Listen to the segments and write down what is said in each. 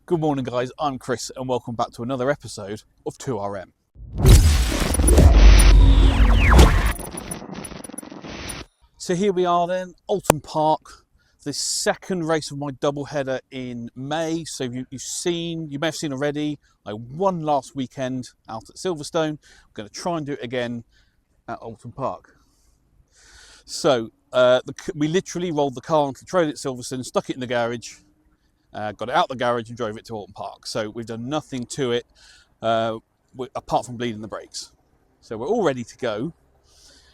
Good morning guys, I'm Chris and welcome back to another episode of 2RM. So here we are then, Oulton Park, the second race of my double header in May. So you may have seen already, I won last weekend out at Silverstone. I'm going to try and do it again at Oulton Park. So we literally rolled the car onto the trailer at Silverstone, stuck it in the garage, got it out the garage and drove it to Oulton Park. So we've done nothing to it apart from bleeding the brakes. So we're all ready to go.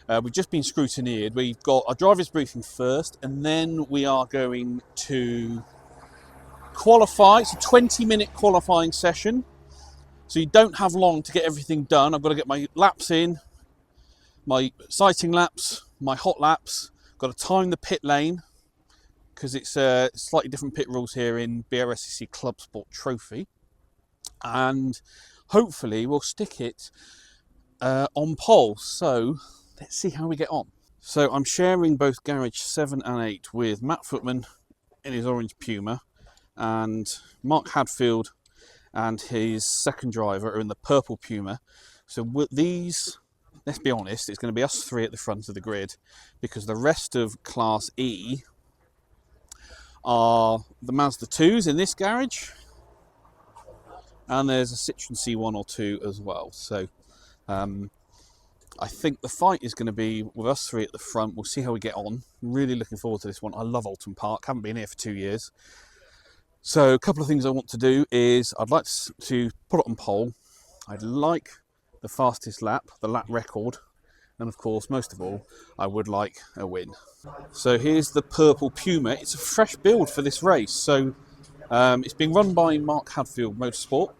We've just been scrutineered. We've got our driver's briefing first, and then we are going to qualify. It's a 20-minute qualifying session, so you don't have long to get everything done. I've got to get my laps in, my sighting laps, my hot laps. Got to time the pit lane, because it's slightly different pit rules here in BRSCC Clubsport Trophy. And hopefully we'll stick it on pole. So let's see how we get on. So I'm sharing both garage 7 and 8 with Matt Footman in his orange Puma, and Mark Hadfield and his second driver are in the purple Puma. So with these, let's be honest, it's going to be us three at the front of the grid, because the rest of Class E are the Mazda 2s in this garage, and there's a Citroen C1 or 2 as well. So I think the fight is going to be with us three at the front. We'll see how we get on. Really looking forward to this one. I love Oulton Park. Haven't been here for 2 years. So a couple of things I want to do is I'd like to put it on pole. I'd like the fastest lap, the lap record. And of course, most of all, I would like a win. So here's the purple Puma. It's a fresh build for this race. So it's being run by Mark Hadfield Motorsport,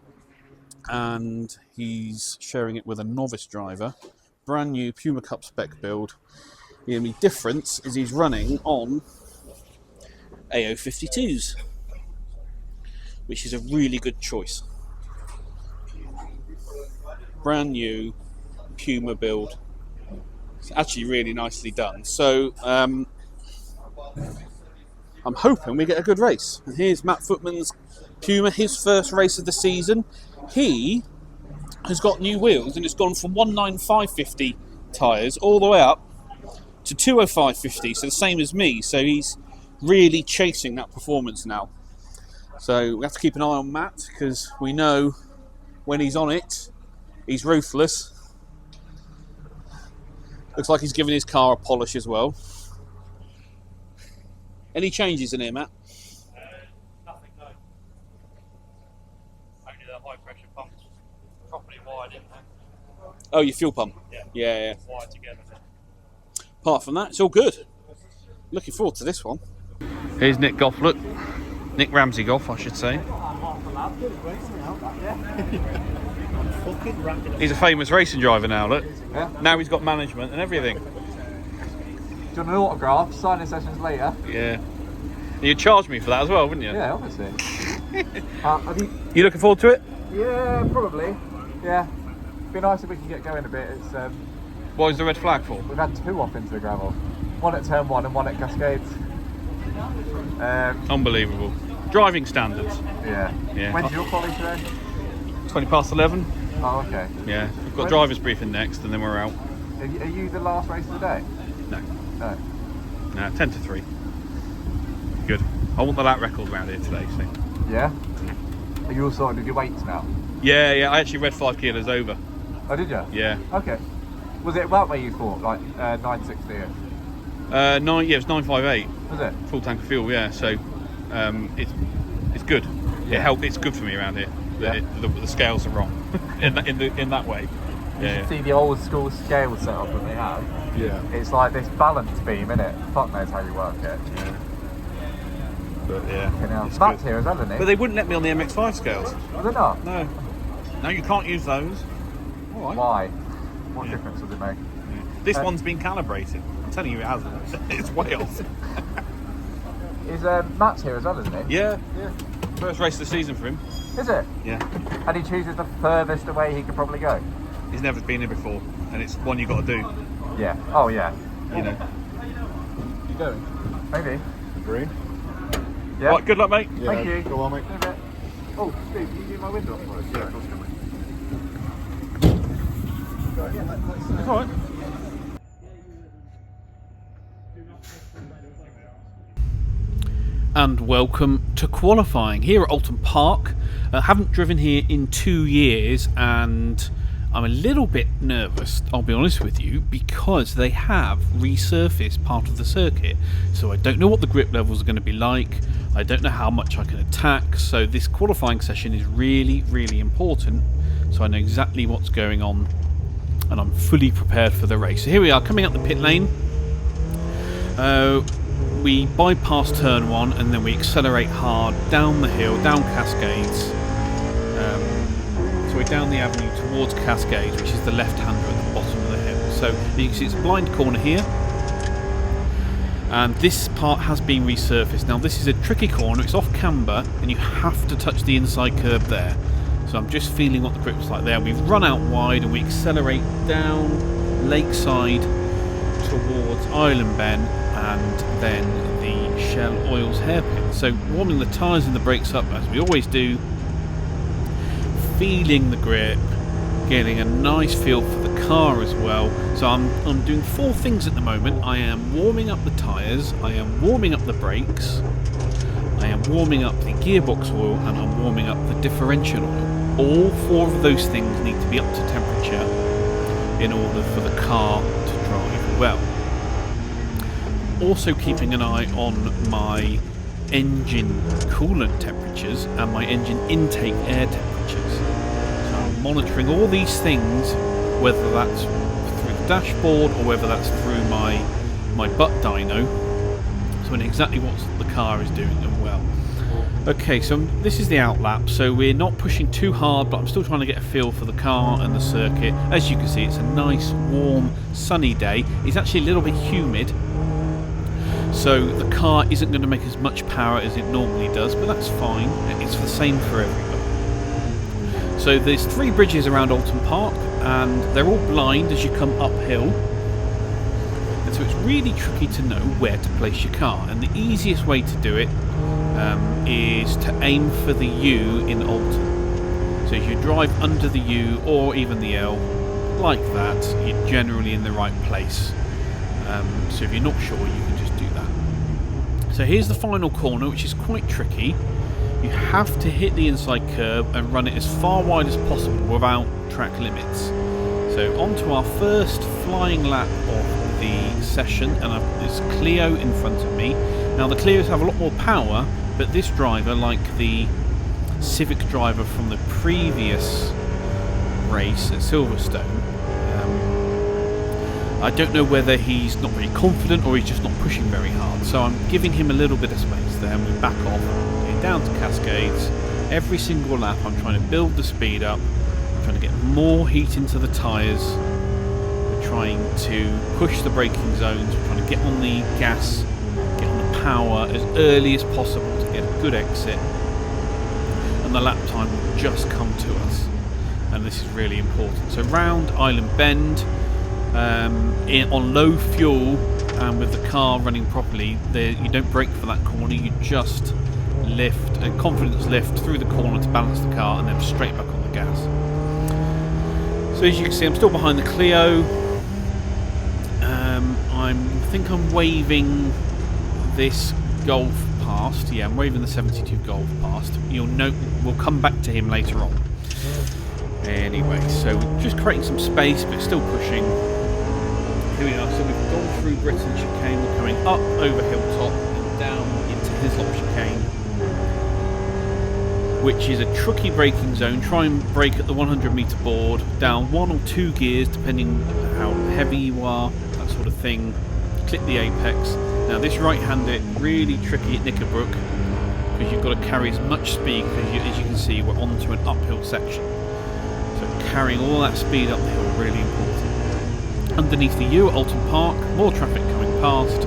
and he's sharing it with a novice driver. Brand new Puma Cup spec build. The only difference is he's running on AO52s, which is a really good choice. Brand new Puma build. It's actually really nicely done. So I'm hoping we get a good race. And here's Matt Footman's Puma, his first race of the season. He has got new wheels, and it's gone from 195/50 tyres all the way up to 205/50, so the same as me. So he's really chasing that performance now. So we have to keep an eye on Matt, because we know when he's on it, he's ruthless. Looks like he's giving his car a polish as well. Any changes in here, Matt? Nothing, no. Only the high pressure pumps properly wired in there. Oh, your fuel pump? Yeah. Wired together. Apart from that, it's all good. Looking forward to this one. Here's Nick Goff, look. Nick Ramsey Goff, I should say. He's a famous racing driver now, look. Yeah. Now he's got management and everything. Do you want an autograph? Signing sessions later. Yeah. You'd charge me for that as well, wouldn't you? Yeah, obviously. You looking forward to it? Yeah, probably. Yeah. Be nice if we can get going a bit. It's What is the red flag for? we've had 2 off into the gravel. One at turn 1 and one at Cascades. Unbelievable. Driving standards. Yeah. When's your quali today? 11:20. Oh, okay. Yeah. We've got driver's briefing next, and then we're out. Are you the last race of the day? No. No. 10-3. Good. I want the lap record around here today, so. Yeah? Are you all sorted with your weights now? Yeah, I actually read 5 kilos over. Oh, did you? Yeah. Okay. Was it about where you thought? Like 960-ish? It was 958. Was it? Full tank of fuel, yeah. So it's good. Yeah. It's good for me around here. Yeah. The scales are wrong in that way. You should see the old school scale setup that they have. Yeah. It's like this balance beam, innit? Fuck knows how you work it. Yeah. But yeah. It's Matt's here as well, isn't But he? they wouldn't let me on the MX5 scales. Was it not? No. No, you can't use those. All right. Why? What difference does it make? This one's been calibrated. I'm telling you, it hasn't. It's way off. Is Matt's here as well, isn't he? Yeah. First race of the season for him. Is it? Yeah. And he chooses the furthest away he could probably go? He's never been here before, and it's one you got to do. Yeah. Oh, yeah. You know. You going? Maybe. Green? Yeah. Right, good luck, mate. Yeah, Thank you. Go on, mate. In a bit. Oh, Steve, can you get my window up for us? Yeah, of course I can. It's alright. And welcome to qualifying here at Oulton Park. I haven't driven here in 2 years and I'm a little bit nervous, I'll be honest with you, because they have resurfaced part of the circuit. So I don't know what the grip levels are going to be like, I don't know how much I can attack, so this qualifying session is really, really important, so I know exactly what's going on and I'm fully prepared for the race. So here we are, coming up the pit lane. We bypass turn 1 and then we accelerate hard down the hill, down Cascades. So we're down the avenue towards Cascades, which is the left-hander at the bottom of the hill. So you can see it's a blind corner here. And this part has been resurfaced. Now this is a tricky corner, it's off camber and you have to touch the inside curb there. So I'm just feeling what the grip's like there. We've run out wide and we accelerate down Lakeside towards Island Bend and then the Shell Oils hairpin. So warming the tyres and the brakes up as we always do, feeling the grip, getting a nice feel for the car as well. So I'm doing 4 things at the moment. I am warming up the tyres, I am warming up the brakes, I am warming up the gearbox oil and I'm warming up the differential oil. All 4 of those things need to be up to temperature in order for the car to drive well. Also keeping an eye on my engine coolant temperatures and my engine intake air temperatures. So I'm monitoring all these things, whether that's through the dashboard or whether that's through my butt dyno, so I know exactly what the car is doing and well. Okay, so this is the outlap, so we're not pushing too hard, but I'm still trying to get a feel for the car and the circuit. As you can see, it's a nice, warm, sunny day. It's actually a little bit humid, so the car isn't going to make as much power as it normally does, but that's fine. It's the same for everybody. So there's 3 bridges around Oulton Park, and they're all blind as you come uphill. And so it's really tricky to know where to place your car, and the easiest way to do it is to aim for the U in Oulton. So if you drive under the U or even the L like that, you're generally in the right place. So if you're not sure, you can just do that. So here's the final corner, which is quite tricky. You have to hit the inside curb and run it as far wide as possible without track limits. So on to our first flying lap of the session, and there's Clio in front of me. Now the Clios have a lot more power, but this driver, like the Civic driver from the previous race at Silverstone, I don't know whether he's not very confident or he's just not pushing very hard. So I'm giving him a little bit of space there, and we back off, getting down to Cascades. Every single lap I'm trying to build the speed up, I'm trying to get more heat into the tyres, we're trying to push the braking zones, we're trying to get on the gas, get on the power as early as possible to get a good exit, and the lap time will just come to us, and this is really important. So round Island Bend, on low fuel and with the car running properly, you don't brake for that corner, you just lift, a confidence lift through the corner to balance the car and then straight back on the gas. So as you can see, I'm still behind the Clio. I think I'm waving this Golf past. Yeah, I'm waving the 72 Golf past. You'll note we'll come back to him later on. Anyway, so we're just creating some space but still pushing. Here we are, so we've gone through Britain Chicane, we're coming up over Hilltop and down into Hislop Chicane, which is a tricky braking zone. Try and brake at the 100 metre board, down 1 or 2 gears depending how heavy you are, that sort of thing. Clip the apex. Now this right-hander, really tricky at Knickerbrook because you've got to carry as much speed, because as you can see we're onto an uphill section. So carrying all that speed up the hill, really important. Underneath the U at Oulton Park, more traffic coming past.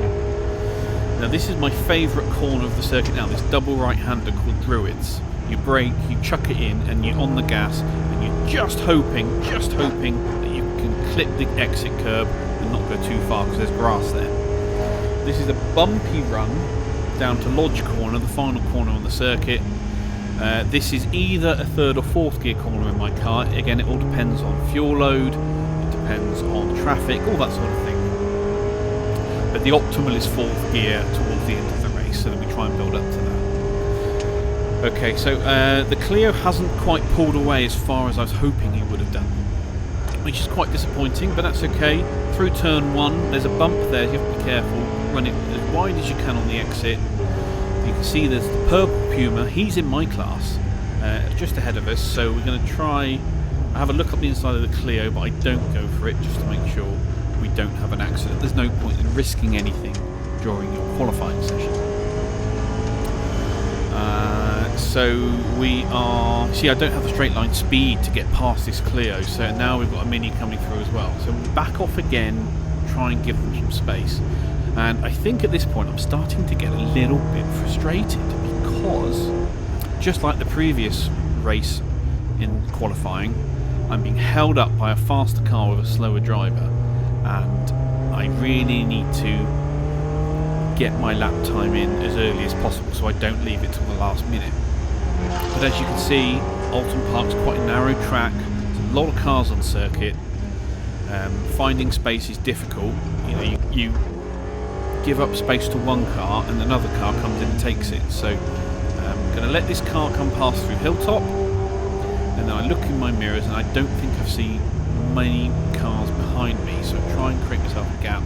Now this is my favourite corner of the circuit now, this double right-hander called Druids. You brake, you chuck it in, and you're on the gas, and you're just hoping that you can clip the exit curb and not go too far because there's grass there. This is a bumpy run down to Lodge Corner, the final corner on the circuit. This is either a third or fourth gear corner in my car. Again, it all depends on fuel load, it depends on traffic, all that sort of thing. But the optimal is fourth gear towards the end of the race, so that we try and build up to that. Okay, so the Clio hasn't quite pulled away as far as I was hoping he would have done, which is quite disappointing, but that's okay. Through turn 1, there's a bump there, you have to be careful. Run it as wide as you can on the exit. You can see there's the purple Puma. He's in my class, just ahead of us, so we're going to try have a look up the inside of the Clio, but I don't go for it just to make sure we don't have an accident. There's no point in risking anything during your qualifying session. So we are... See, I don't have the straight line speed to get past this Clio, so now we've got a Mini coming through as well. So we'll back off again, try and give them some space. And I think at this point I'm starting to get a little bit frustrated, because just like the previous race in qualifying, I'm being held up by a faster car with a slower driver, and I really need to get my lap time in as early as possible so I don't leave it till the last minute. But as you can see, Oulton Park's quite a narrow track, there's a lot of cars on circuit, finding space is difficult. You know, you give up space to one car and another car comes in and takes it. So I'm going to let this car come past through Hilltop, and then I look in my mirrors and I don't think I've seen many cars behind me, so try and create myself a gap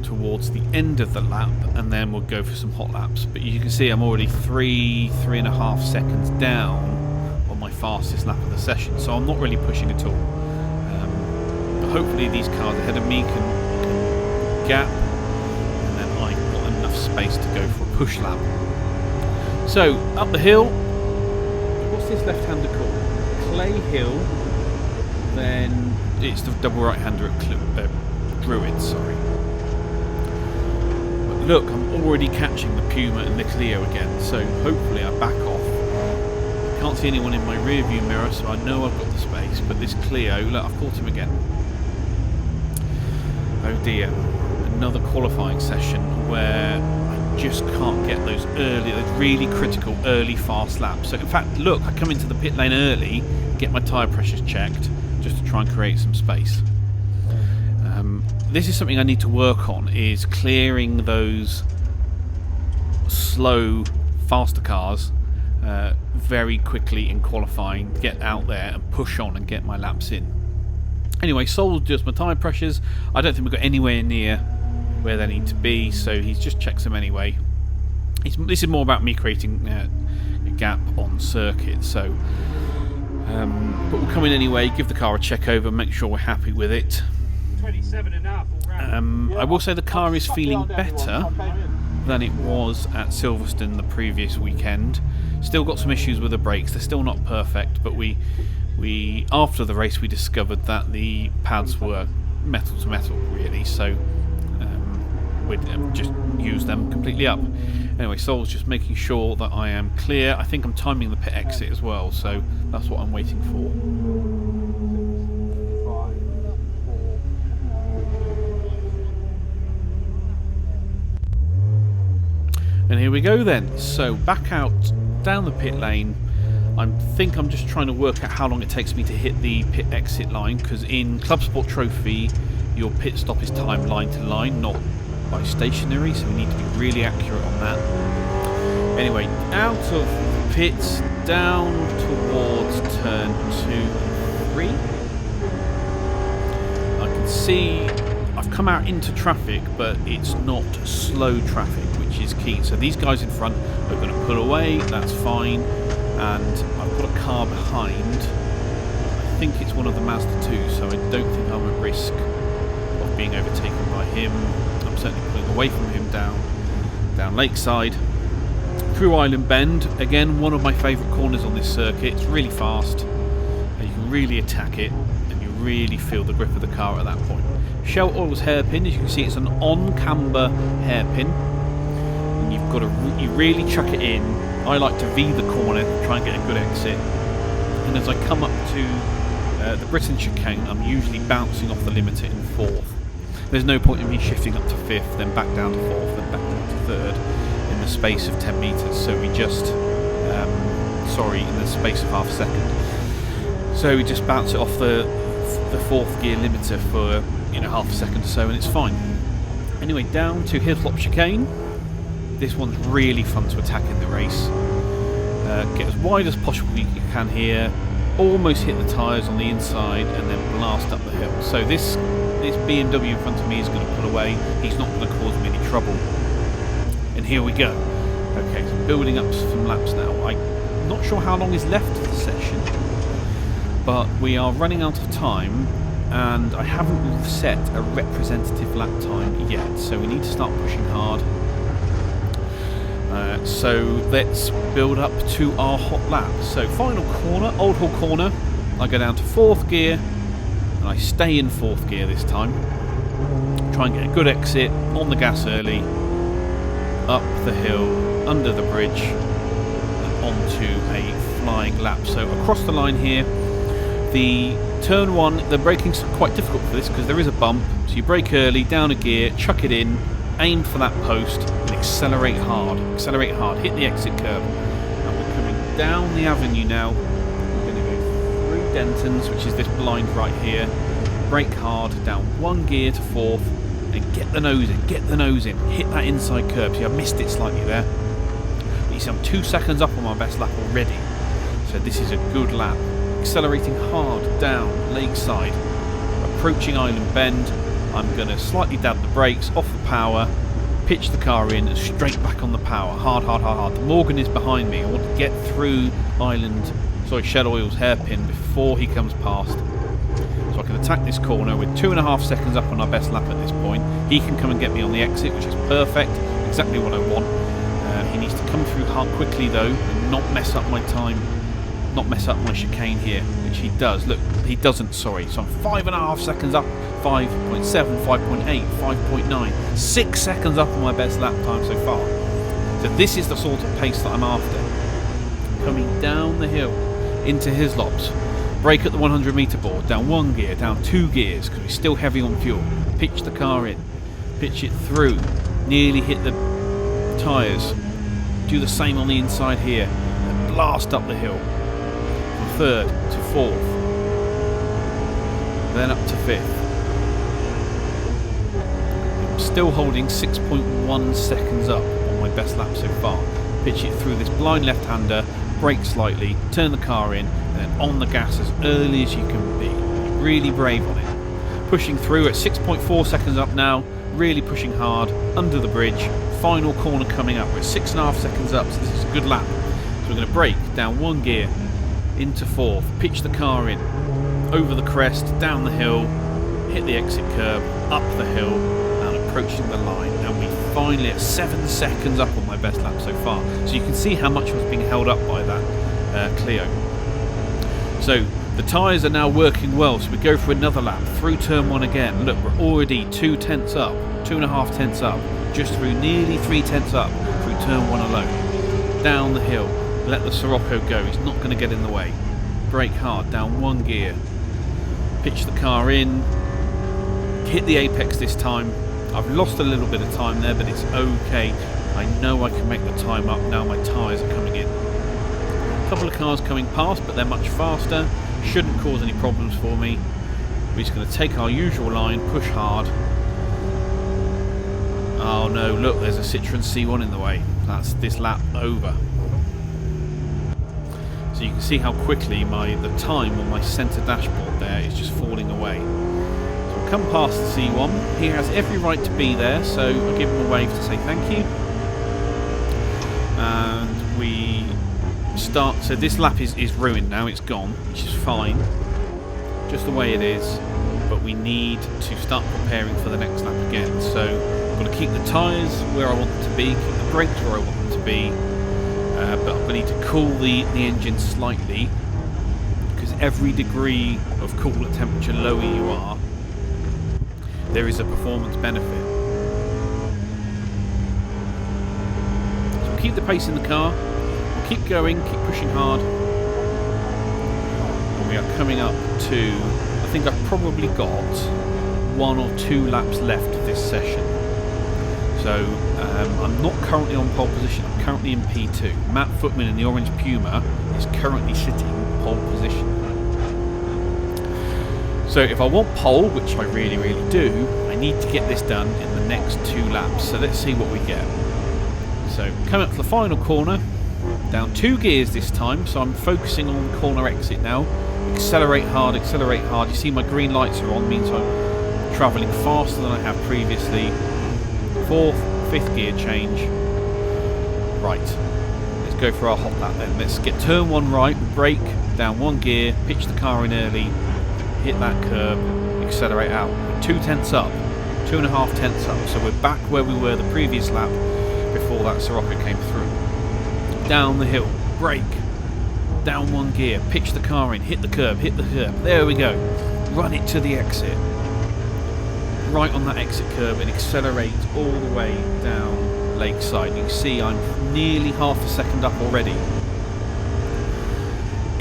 towards the end of the lap, and then we'll go for some hot laps. But you can see I'm already 3.5 seconds down on my fastest lap of the session, so I'm not really pushing at all. But hopefully these cars ahead of me can gap, and then I've got enough space to go for a push lap. So up the hill, what's this left-hander called? Clay Hill. Then it's the double right-hander at Druid, sorry. But look, I'm already catching the Puma and the Clio again, so hopefully I back off. I can't see anyone in my rear view mirror, so I know I've got the space, but this Clio, look, I've caught him again. Oh dear, another qualifying session where I just can't get those really critical early fast laps. So in fact, look, I come into the pit lane early, get my tyre pressures checked, just to try and create some space. This is something I need to work on, is clearing those slow, faster cars very quickly in qualifying, get out there and push on and get my laps in. Anyway, Sol adjusts my tyre pressures. I don't think we've got anywhere near where they need to be, so he just checks them anyway. This is more about me creating a gap on circuit, so... but we'll come in anyway, give the car a check over, make sure we're happy with it. 27.5 all round. I will say the car is feeling better than it was at Silverstone the previous weekend. Still got some issues with the brakes, they're still not perfect, but we after the race we discovered that the pads were metal to metal really, so we'd just use them completely up. Anyway, Sol's just making sure that I am clear. I think I'm timing the pit exit as well, so that's what I'm waiting for. And here we go then. So back out down the pit lane. I think I'm just trying to work out how long it takes me to hit the pit exit line, because in Clubsport Trophy your pit stop is timed line to line, not by stationary, so we need to be really accurate on that. Anyway, out of the pits, down towards turn 2 and 3. I can see I've come out into traffic, but it's not slow traffic, which is key. So these guys in front are going to pull away, that's fine. And I've got a car behind. I think it's one of the Mazda 2, so I don't think I'm at risk of being overtaken by him. I'm certainly pulling away from him down Lakeside. Through Island Bend, again one of my favourite corners on this circuit. It's really fast, and you can really attack it, and you really feel the grip of the car at that point. Shell Oil's hairpin, as you can see, it's an on-camber hairpin, and you've got to you really chuck it in. I like to V the corner, try and get a good exit, and as I come up to the Britain chicane, I'm usually bouncing off the limiter in 4th. There's no point in me shifting up to 5th, then back down to 4th, then back down to 3rd in the space of 10 metres, so we just in the space of half a second. So we just bounce it off the fourth gear limiter for half a second or so, and it's fine. Anyway, down to Hilltop Chicane. This one's really fun to attack in the race. Get as wide as possible you can here, almost hit the tyres on the inside, and then blast up the hill. So this BMW in front of me is going to pull away. He's not going to cause me any trouble. And here we go. Okay, so building up some laps now. I'm not sure how long is left of the session, but we are running out of time, and I haven't set a representative lap time yet, so we need to start pushing hard. So let's build up to our hot lap. So final corner, Old Hall corner. I go down to 4th gear, and I stay in 4th gear this time. Try and get a good exit, on the gas early, up the hill, under the bridge, and onto a flying lap. So across the line here, the turn 1, the braking's quite difficult for this because there is a bump. So you brake early, down a gear, chuck it in, aim for that post, and accelerate hard, hit the exit curb. And we're coming down the avenue now. We're going to go through Denton's, which is this blind right here, brake hard, down 1 gear to 4th, and get the nose in, hit that inside curb. See, I missed it slightly there. But you see I'm 2 seconds up on my best lap already, so this is a good lap. Accelerating hard down Lakeside, approaching Island Bend. I'm going to slightly dab the brakes, off the power, pitch the car in, and straight back on the power. Hard. The Morgan is behind me. I want to get through Shell Oil's hairpin before he comes past. So I can attack this corner with 2.5 seconds up on our best lap at this point. He can come and get me on the exit, which is perfect. Exactly what I want. He needs to come through hard quickly though, and not mess up my time. Not mess up my chicane here, which he does. Look, he doesn't, sorry. So I'm 5.5 seconds up, 5.7, 5.8, 5.9, 6 seconds up on my best lap time so far. So this is the sort of pace that I'm after. Coming down the hill into Hislops. Brake at the 100 metre board, down 1 gear, down 2 gears, because we're still heavy on fuel. Pitch the car in, pitch it through, nearly hit the tyres. Do the same on the inside here, and blast up the hill. 3rd to 4th, then up to 5th. I'm still holding 6.1 seconds up on my best lap so far. Pitch it through this blind left-hander, brake slightly, turn the car in, and then on the gas as early as you can be. Really brave on it. Pushing through at 6.4 seconds up now, really pushing hard, under the bridge, final corner coming up. We're 6.5 seconds up, so this is a good lap. So we're going to brake, down 1 gear, into 4th, pitch the car in, over the crest, down the hill, hit the exit curb, up the hill, and approaching the line. And we finally at 7 seconds up on my best lap so far. So you can see how much was being held up by that Clio. So the tyres are now working well, so we go for another lap, through turn 1 again. Look, we're already 2 tenths up, 2.5 tenths up, just through nearly 3 tenths up, through turn 1 alone. Down the hill. Let the Sirocco go, he's not going to get in the way. Brake hard, down 1 gear. Pitch the car in. Hit the apex this time. I've lost a little bit of time there, but it's okay. I know I can make the time up now my tyres are coming in. A couple of cars coming past, but they're much faster. Shouldn't cause any problems for me. We're just going to take our usual line, push hard. Oh no, look, there's a Citroen C1 in the way. That's this lap over. So you can see how quickly the time on my centre dashboard there is just falling away. So we'll come past the C1. He has every right to be there, so I'll give him a wave to say thank you. And we start. So this lap is ruined now, it's gone, which is fine. Just the way it is. But we need to start preparing for the next lap again. So I've got to keep the tyres where I want them to be, keep the brakes where I want them to be. But I'm going to need to cool the engine slightly, because every degree of coolant temperature lower you are, there is a performance benefit. So we'll keep the pace in the car, we'll keep going, keep pushing hard, and we are coming up to, I think I've probably got 1 or 2 laps left of this session. So I'm not currently on pole position, I'm currently in P2. Matt Footman in the orange Puma is currently sitting pole position. So if I want pole, which I really, really do, I need to get this done in the next 2 laps. So let's see what we get. So coming up to the final corner, down 2 gears this time, so I'm focusing on the corner exit now. Accelerate hard, accelerate hard. You see my green lights are on, means I'm travelling faster than I have previously. 4th, 5th gear change. Right, let's go for our hot lap then. Let's get turn 1 right, brake, down 1 gear, pitch the car in early, hit that curb, accelerate out. 2 tenths up, 2.5 tenths up. So we're back where we were the previous lap before that Sirocco came through. Down the hill, brake, down 1 gear, pitch the car in, hit the curb, hit the curb. There we go. Run it to the exit. Right on that exit curb and accelerate all the way down Lakeside. You can see I'm nearly half a second up already.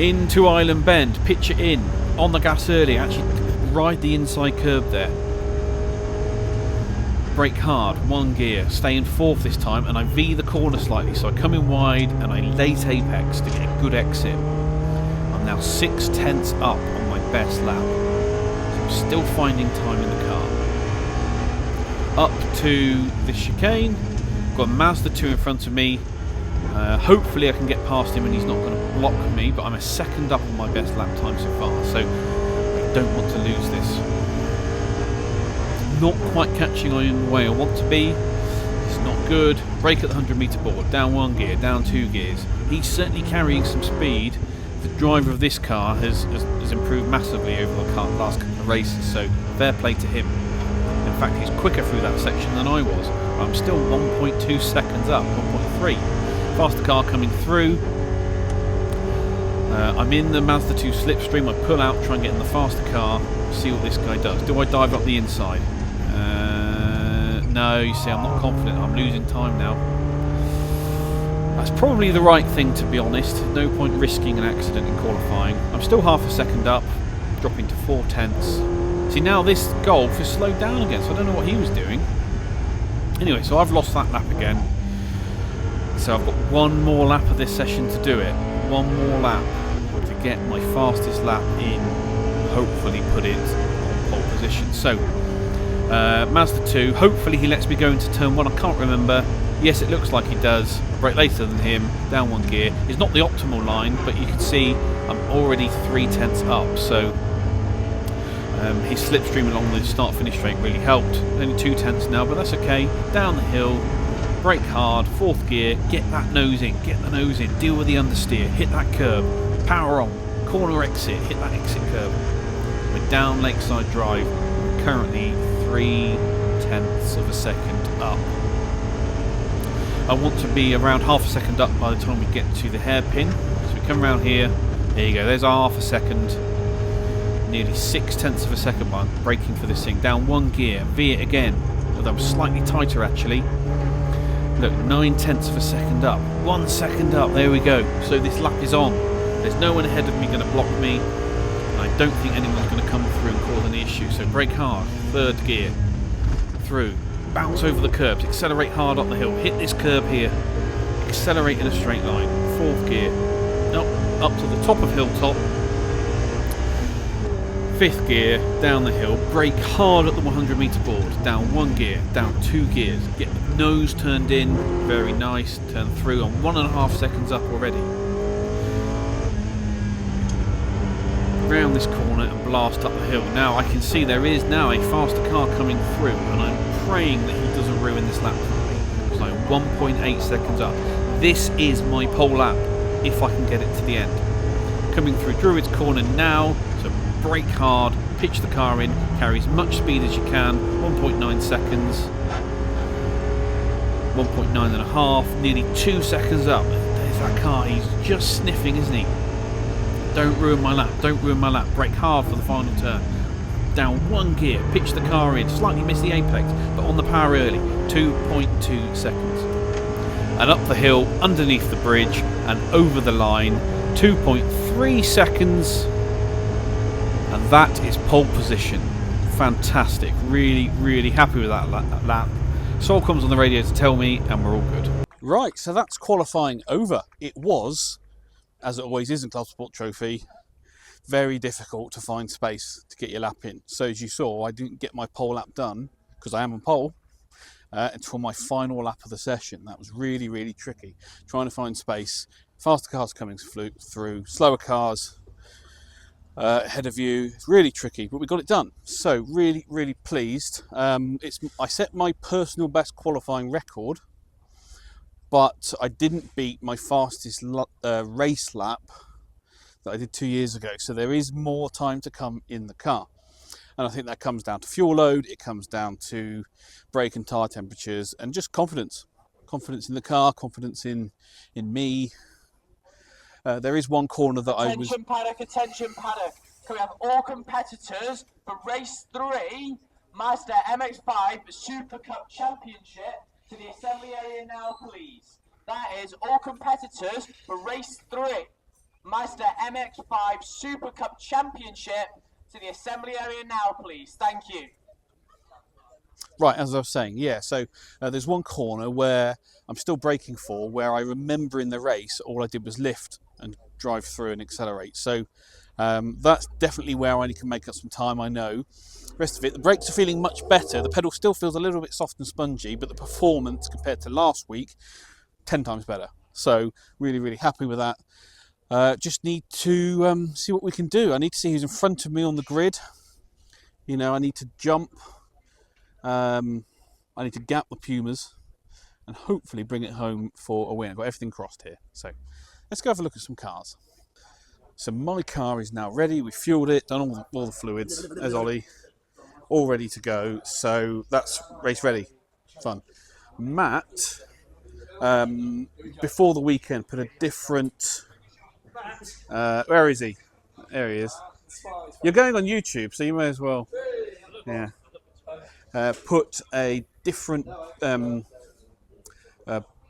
Into Island Bend, pitch it in, on the gas early, actually ride the inside curb there. Brake hard, 1 gear, stay in 4th this time, and I V the corner slightly, so I come in wide and I late apex to get a good exit. I'm now 6 tenths up on my best lap, so I'm still finding time in the car. Up to the chicane, got a Mazda 2 in front of me. Hopefully I can get past him and he's not going to block me, but I'm a second up on my best lap time so far, so I don't want to lose this. Not quite catching on the way I want to be. It's not good. Brake at the 100-metre board, down 1 gear, down 2 gears. He's certainly carrying some speed. The driver of this car has improved massively over the last couple of races, so fair play to him. In fact, he's quicker through that section than I was. I'm still 1.2 seconds up, 1.3. Faster car coming through. I'm in the Mazda 2 slipstream. I pull out, try and get in the faster car, see what this guy does. Do I dive up the inside? No, you see, I'm not confident. I'm losing time now. That's probably the right thing, to be honest. No point risking an accident in qualifying. I'm still half a second up, dropping to 4 tenths. See, now this Golf is slowed down again, so I don't know what he was doing. Anyway, so I've lost that lap again. So I've got 1 more lap of this session to do it. 1 more lap to get my fastest lap in. Hopefully put it on pole position. So, Mazda 2, hopefully he lets me go into turn 1. I can't remember. Yes, it looks like he does. I brake later than him, down 1 gear. It's not the optimal line, but you can see I'm already 3 tenths up. So his slipstream along the start-finish straight really helped. Only 2 tenths now, but that's okay. Down the hill, brake hard, 4th gear, get that nose in, get the nose in, deal with the understeer, hit that curb, power on, corner exit, hit that exit curb. We're down Lakeside Drive, currently 3 tenths of a second up. I want to be around half a second up by the time we get to the hairpin. So we come around here, there you go, there's our half a second. Nearly 6 tenths of a second, but I'm braking for this thing. Down 1 gear, V it again, although I'm slightly tighter actually. Look, 9 tenths of a second up, 1 second up, there we go. So this lap is on. There's no one ahead of me going to block me. And I don't think anyone's going to come through and cause any issue. So brake hard, 3rd gear, through, bounce over the curbs, accelerate hard up the hill, hit this curb here, accelerate in a straight line, 4th gear, up to the top of hilltop, 5th gear, down the hill, brake hard at the 100-metre board, down 1 gear, down 2 gears, get the nose turned in, very nice, turn through on 1.5 seconds up already. Round this corner and blast up the hill. Now I can see there is now a faster car coming through, and I'm praying that he doesn't ruin this lap for me, because I'm 1.8 seconds up. This is my pole lap, if I can get it to the end. Coming through Druids Corner now, so brake hard, pitch the car in, carry as much speed as you can, 1.9 seconds, 1.9.5, nearly 2 seconds up. There's that car, he's just sniffing, isn't he? Don't ruin my lap, don't ruin my lap. Brake hard for the final turn. Down 1 gear, pitch the car in, slightly miss the apex, but on the power early, 2.2 seconds. And up the hill, underneath the bridge, and over the line, 2.3 seconds. And that is pole position. Fantastic. Really, really happy with that lap. Sol comes on the radio to tell me, and we're all good. Right, so that's qualifying over. It was, as it always is in Clubsport Trophy, very difficult to find space to get your lap in. So as you saw, I didn't get my pole lap done, because I am on pole, until my final lap of the session. That was really, really tricky, trying to find space. Faster cars coming through, slower cars ahead of you. It's really tricky, but we got it done. So really, really pleased. I set my personal best qualifying record, but I didn't beat my fastest race lap that I did 2 years ago. So there is more time to come in the car. And I think that comes down to fuel load, it comes down to brake and tyre temperatures, and just confidence. Confidence in the car, confidence in me. There is one corner that I was... Attention paddock. Can we have all competitors for race 3, Mazda MX-5 Super Cup Championship to the assembly area now, please? That is all competitors for race 3, Mazda MX-5 Super Cup Championship to the assembly area now, please. Thank you. Right, as I was saying, yeah, so there's one corner where I'm still braking for, where I remember in the race all I did was lift and drive through and accelerate. So that's definitely where I can make up some time, I know. The rest of it, the brakes are feeling much better. The pedal still feels a little bit soft and spongy, but the performance compared to last week, 10 times better. So really, really happy with that. Just need to see what we can do. I need to see who's in front of me on the grid. You know, I need to jump. I need to gap the Pumas and hopefully bring it home for a win. I've got everything crossed here. So let's go have a look at some cars. So my car is now ready. We fueled it, done all the fluids. There's Ollie, all ready to go. So that's race ready. Fun. Matt, before the weekend, put a different... where is he? There he is. You're going on YouTube, so you may as well... Yeah. Put a different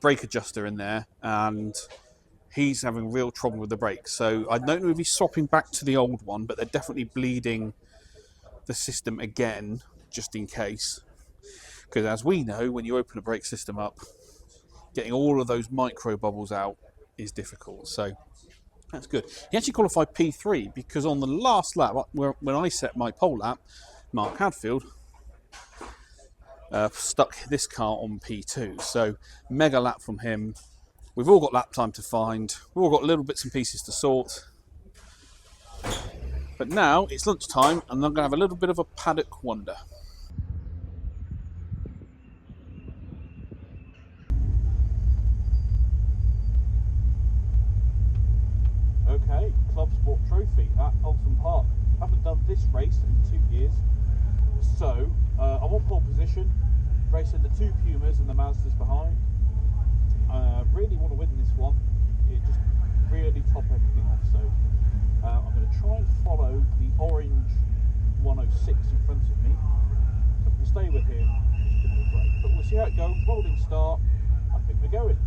brake adjuster in there, and he's having real trouble with the brakes. So I don't know if he's swapping back to the old one, but they're definitely bleeding the system again, just in case. Because as we know, when you open a brake system up, getting all of those micro bubbles out is difficult. So that's good. He actually qualified P3 because on the last lap, when I set my pole lap, Mark Hadfield stuck this car on P2. So mega lap from him. We've all got lap time to find. We've all got little bits and pieces to sort. But now it's lunchtime and I'm going to have a little bit of a paddock wander. Okay, Clubsport Trophy at Oulton Park. Haven't done this race in 2 years. So, I'm on pole position, racing the 2 Pumas and the Mazdas behind. Really want to win this one. It just really top everything off. So, I'm going to try and follow the orange 106 in front of me. So if we stay with him, it's going to be great. But we'll see how it goes. Rolling start. I think we're going.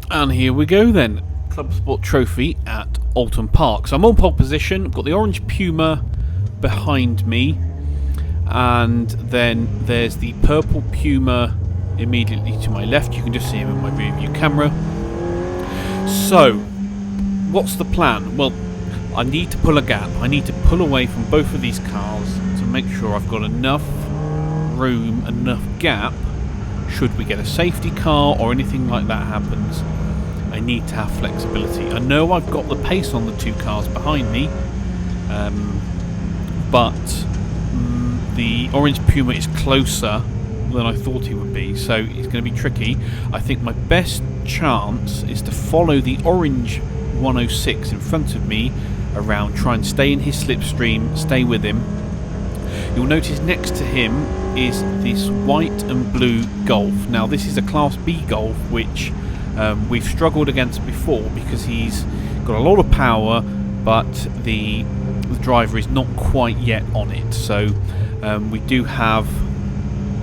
And here we go then, Clubsport Trophy at Oulton Park. So I'm on pole position, I've got the orange Puma behind me, and then there's the purple Puma immediately to my left. You can just see him in my rear view camera. So, what's the plan? Well, I need to pull a gap. I need to pull away from both of these cars to make sure I've got enough room, enough gap, should we get a safety car or anything like that happens. I need to have flexibility. I know I've got the pace on the 2 cars behind me, but the orange Puma is closer than I thought he would be, so it's going to be tricky. I think my best chance is to follow the orange 106 in front of me around, try and stay in his slipstream, stay with him. You'll notice next to him is this white and blue Golf. Now this is a Class B Golf, which we've struggled against before because he's got a lot of power, but the the driver is not quite yet on it, so we do have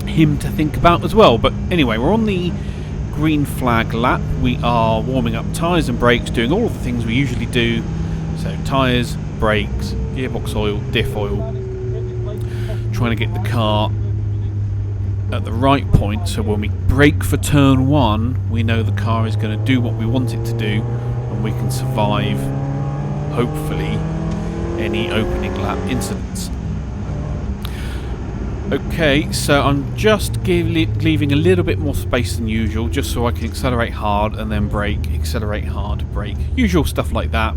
him to think about as well. But anyway, we're on the green flag lap. We are warming up tyres and brakes, doing all of the things we usually do. So tyres, brakes, gearbox oil, diff oil, trying to get the car at the right point, so when we brake for turn 1 we know the car is going to do what we want it to do, and we can survive, hopefully, any opening lap incidents. Okay, so I'm just leaving a little bit more space than usual, just so I can accelerate hard and then brake, accelerate hard, brake, usual stuff like that.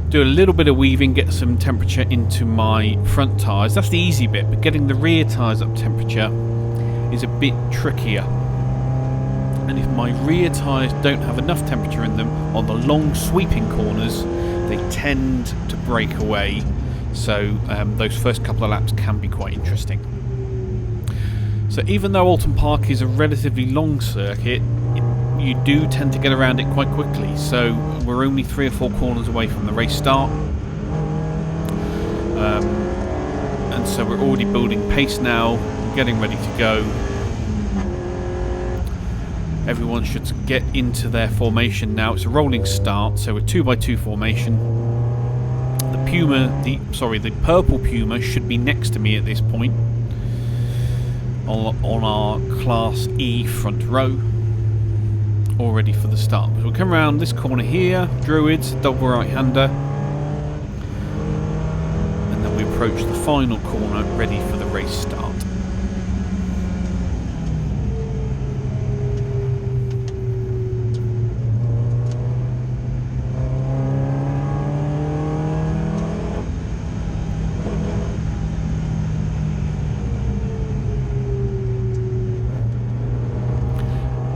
Do a little bit of weaving, get some temperature into my front tyres. That's the easy bit, but getting the rear tyres up temperature is a bit trickier. And if my rear tyres don't have enough temperature in them on the long sweeping corners, they tend to break away. So those first couple of laps can be quite interesting. So even though Oulton Park is a relatively long circuit, you do tend to get around it quite quickly. So we're only 3 or 4 corners away from the race start. And so we're already building pace now, getting ready to go. Everyone should get into their formation now. It's a rolling start, so we're 2x2 formation. The purple Puma should be next to me at this point on our Class E front row, all ready for the start. So we'll come around this corner here, Druids, double right-hander, and then we approach the final corner, ready for the race start.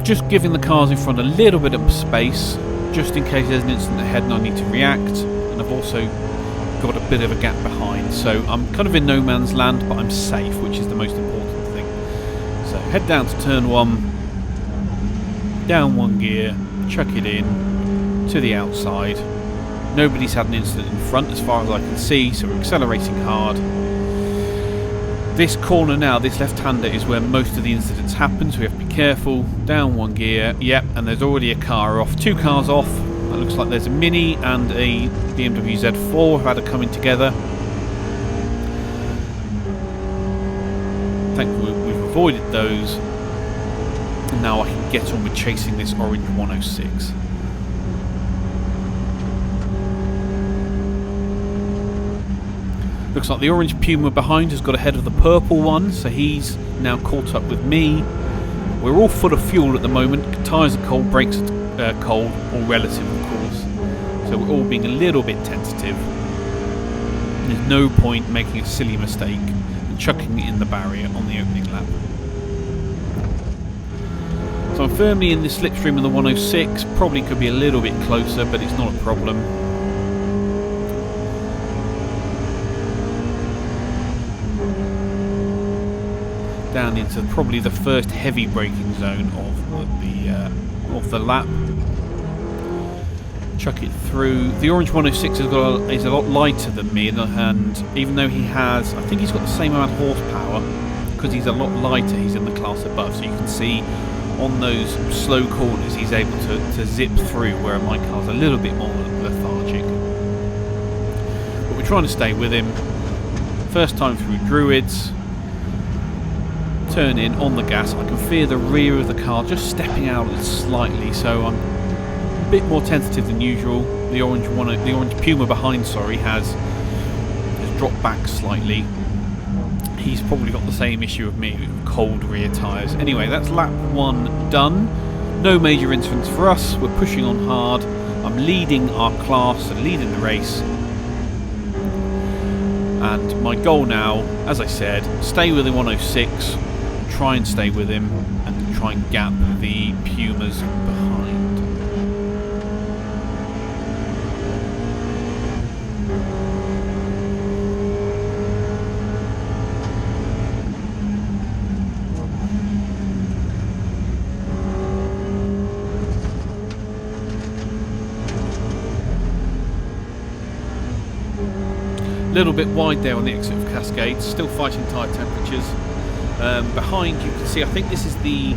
Just giving the cars in front a little bit of space, just in case there's an incident ahead and I need to react. And I've also got a bit of a gap behind, so I'm kind of in no man's land, but I'm safe, which is the most important thing. So head down to turn 1, down 1 gear, chuck it in to the outside. Nobody's had an incident in front as far as I can see, so we're accelerating hard. This corner now, this left-hander, is where most of the incidents happen, so we have to be careful. Down 1 gear, yep, and there's already a car off. 2 cars off. It looks like there's a Mini and a BMW Z4 have had a coming together. Thankfully we've avoided those. And now I can get on with chasing this orange 106. Looks like the orange Puma behind has got ahead of the purple one, so he's now caught up with me. We're all full of fuel at the moment. Tyres are cold, brakes are cold, all relative of course. So we're all being a little bit tentative. There's no point making a silly mistake and chucking it in the barrier on the opening lap. So I'm firmly in the slipstream of the 106. Probably could be a little bit closer, but it's not a problem. Down into probably the first heavy braking zone of the lap. Chuck it through. The orange 106 is a lot lighter than me, and even though he has, I think he's got the same amount of horsepower, because he's a lot lighter, he's in the class above. So you can see on those slow corners he's able to zip through, where my car's a little bit more lethargic. But we're trying to stay with him. First time through Druids. Turn in on the gas. I can feel the rear of the car just stepping out slightly, so I'm a bit more tentative than usual. The orange Puma behind, has dropped back slightly. He's probably got the same issue of me, with cold rear tyres. Anyway, that's lap 1 done. No major incidents for us. We're pushing on hard. I'm leading our class and leading the race. And my goal now, as I said, stay with the 106. Try and stay with him and try and gap the Pumas behind. little bit wide there on the exit of Cascade, still fighting tyre temperatures. Behind you can see, I think this is the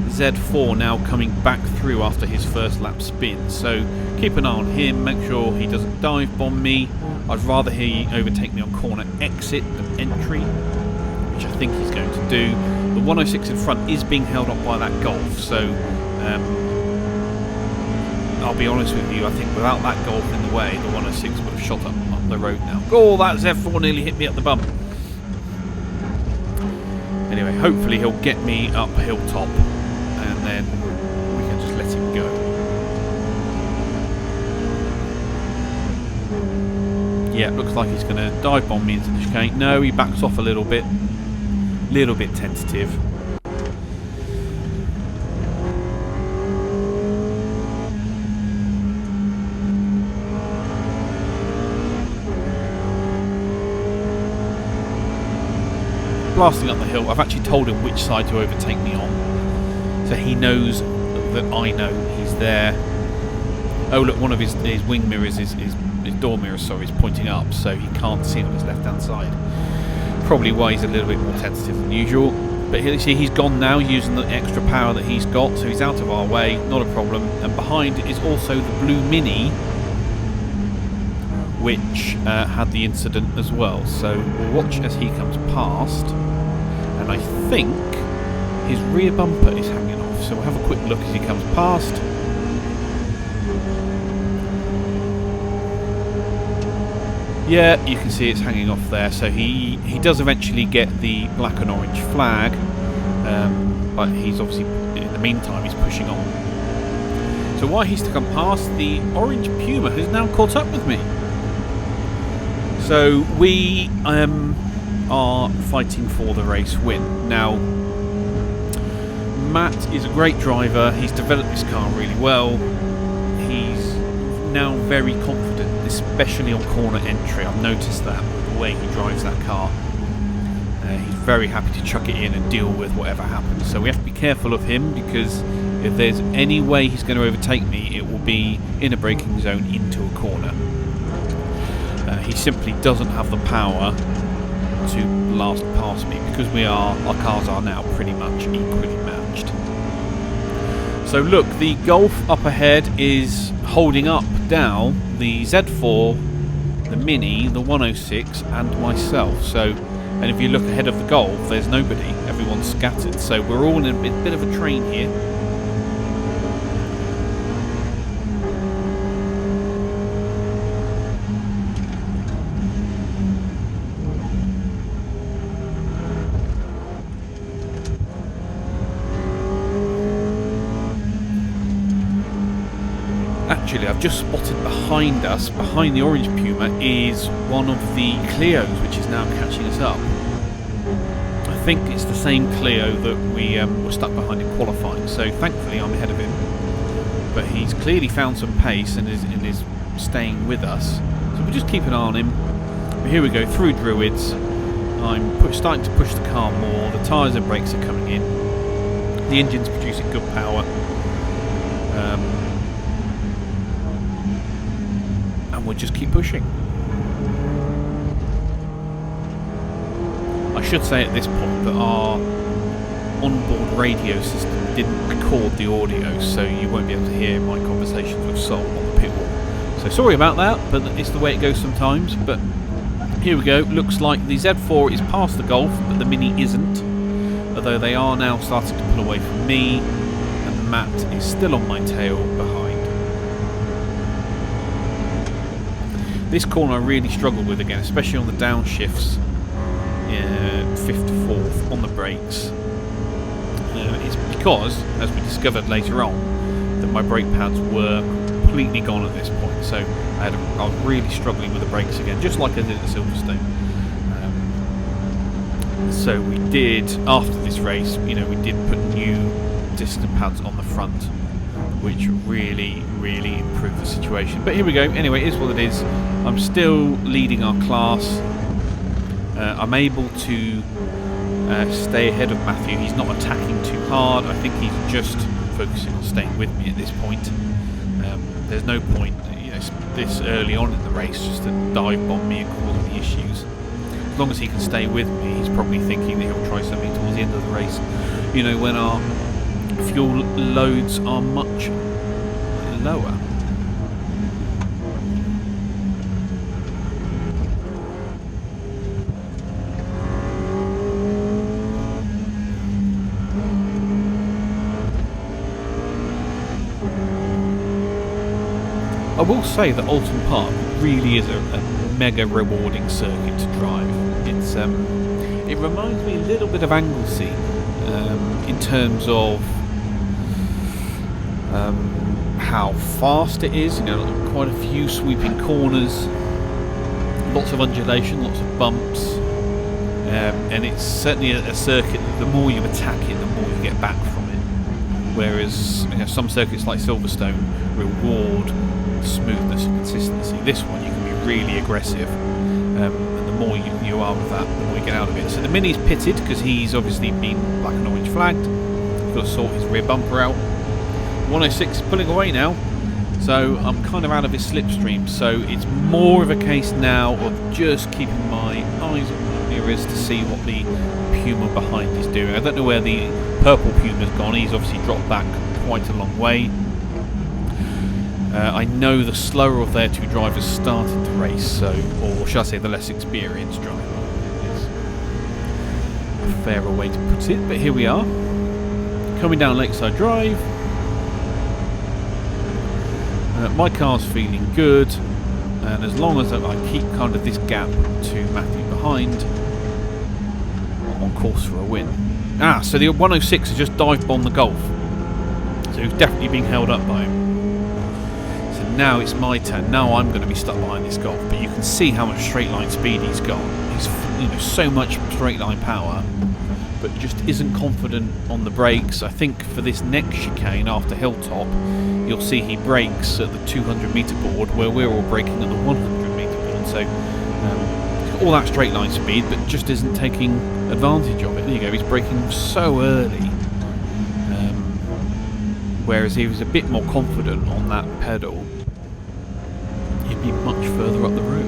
Z4 now coming back through after his first lap spin, so keep an eye on him, make sure he doesn't dive bomb me. I'd rather he overtake me on corner exit than entry, which I think he's going to do. The 106 in front is being held up by that Golf, so I'll be honest with you, I think without that Golf in the way, the 106 would have shot up the road now. Oh, that Z4 nearly hit me at the bump. Anyway, hopefully he'll get me up hilltop, and then we can just let him go. Yeah, looks like he's going to dive bomb me into the chicane. No, he backs off a little bit tentative. Blasting up the hill. I've actually told him which side to overtake me on, so he knows that I know he's there. Oh look, one of his wing mirrors, his door mirror, sorry, is pointing up, so he can't see on his left hand side. Probably why he's a little bit more tentative than usual. But he's gone now, using the extra power that he's got, so he's out of our way, not a problem. And behind is also the blue Mini, which had the incident as well. So we'll watch as he comes past, and I think his rear bumper is hanging off, so we'll have a quick look as he comes past. Yeah, you can see it's hanging off there, so he does eventually get the black and orange flag, but he's obviously, in the meantime, he's pushing on. So while he's to come past, the orange Puma has now caught up with me. So we are fighting for the race win. Now, Matt is a great driver. He's developed this car really well. He's now very confident, especially on corner entry. I've noticed that with the way he drives that car. He's very happy to chuck it in and deal with whatever happens. So we have to be careful of him, because if there's any way he's going to overtake me, it will be in a braking zone into a corner. He simply doesn't have the power to blast past me, because our cars are now pretty much equally matched. So look, the Golf up ahead is holding up down the Z4, the Mini, the 106 and myself. So, and if you look ahead of the Golf, there's nobody, everyone's scattered. So we're all in a bit of a train here. Actually, I've just spotted behind us, behind the orange Puma, is one of the Clios, which is now catching us up. I think it's the same Clio that we were stuck behind in qualifying, so thankfully I'm ahead of him. But he's clearly found some pace and is staying with us, so we'll just keep an eye on him. But here we go, through Druids. I'm starting to push the car more, the tyres and brakes are coming in, the engine's producing good power. We'll just keep pushing. I should say at this point that our onboard radio system didn't record the audio, so you won't be able to hear my conversations with Sol on the pit wall. So sorry about that, but it's the way it goes sometimes. But here we go. Looks like the Z4 is past the Golf, but the Mini isn't. Although they are now starting to pull away from me, and Matt is still on my tail behind. This corner I really struggled with again, especially on the downshifts, 5th to 4th on the brakes. It's because, as we discovered later on, that my brake pads were completely gone at this point. So I was really struggling with the brakes again, just like I did at Silverstone. So we did, after this race, we did put new disc pads on the front, which really improved the situation. But here we go. Anyway, it is what it is. I'm still leading our class. I'm able to stay ahead of Matthew. He's not attacking too hard. I think he's just focusing on staying with me at this point. There's no point, this early on in the race just to dive bomb me and cause any issues. As long as he can stay with me, he's probably thinking that he'll try something towards the end of the race. You know, when our fuel loads are much lower. I will say that Oulton Park really is a mega rewarding circuit to drive. It reminds me a little bit of Anglesey in terms of how fast it is. You know, quite a few sweeping corners, lots of undulation, lots of bumps, and it's certainly a circuit that the more you attack it, the more you get back from it. Whereas some circuits like Silverstone reward smoothness and consistency. This one you can be really aggressive, and the more you are with that, the more you get out of it. So the Mini's pitted because he's obviously been black and orange flagged. He's got to sort his rear bumper out. 106 is pulling away now, so I'm kind of out of his slipstream. So it's more of a case now of just keeping my eyes on my mirrors to see what the Puma behind is doing. I don't know where the purple Puma's gone. He's obviously dropped back quite a long way. I know the slower of their two drivers started the race, or shall I say the less experienced driver is a fairer way to put it, but here we are, coming down Lakeside Drive. My car's feeling good, and as long as I keep kind of this gap to Matthew behind, I'm on course for a win. So the 106 has just dive bombed the Golf, so he's definitely being held up by him. Now it's my turn. Now I'm going to be stuck behind this Golf, but you can see how much straight line speed he's got. He's so much straight line power, but just isn't confident on the brakes. I think for this next chicane after Hilltop, you'll see he brakes at the 200 metre board where we're all braking at the 100 metre board. So he's got all that straight line speed, but just isn't taking advantage of it. There you go. He's braking so early. Whereas he was a bit more confident on that pedal, he'd be much further up the road.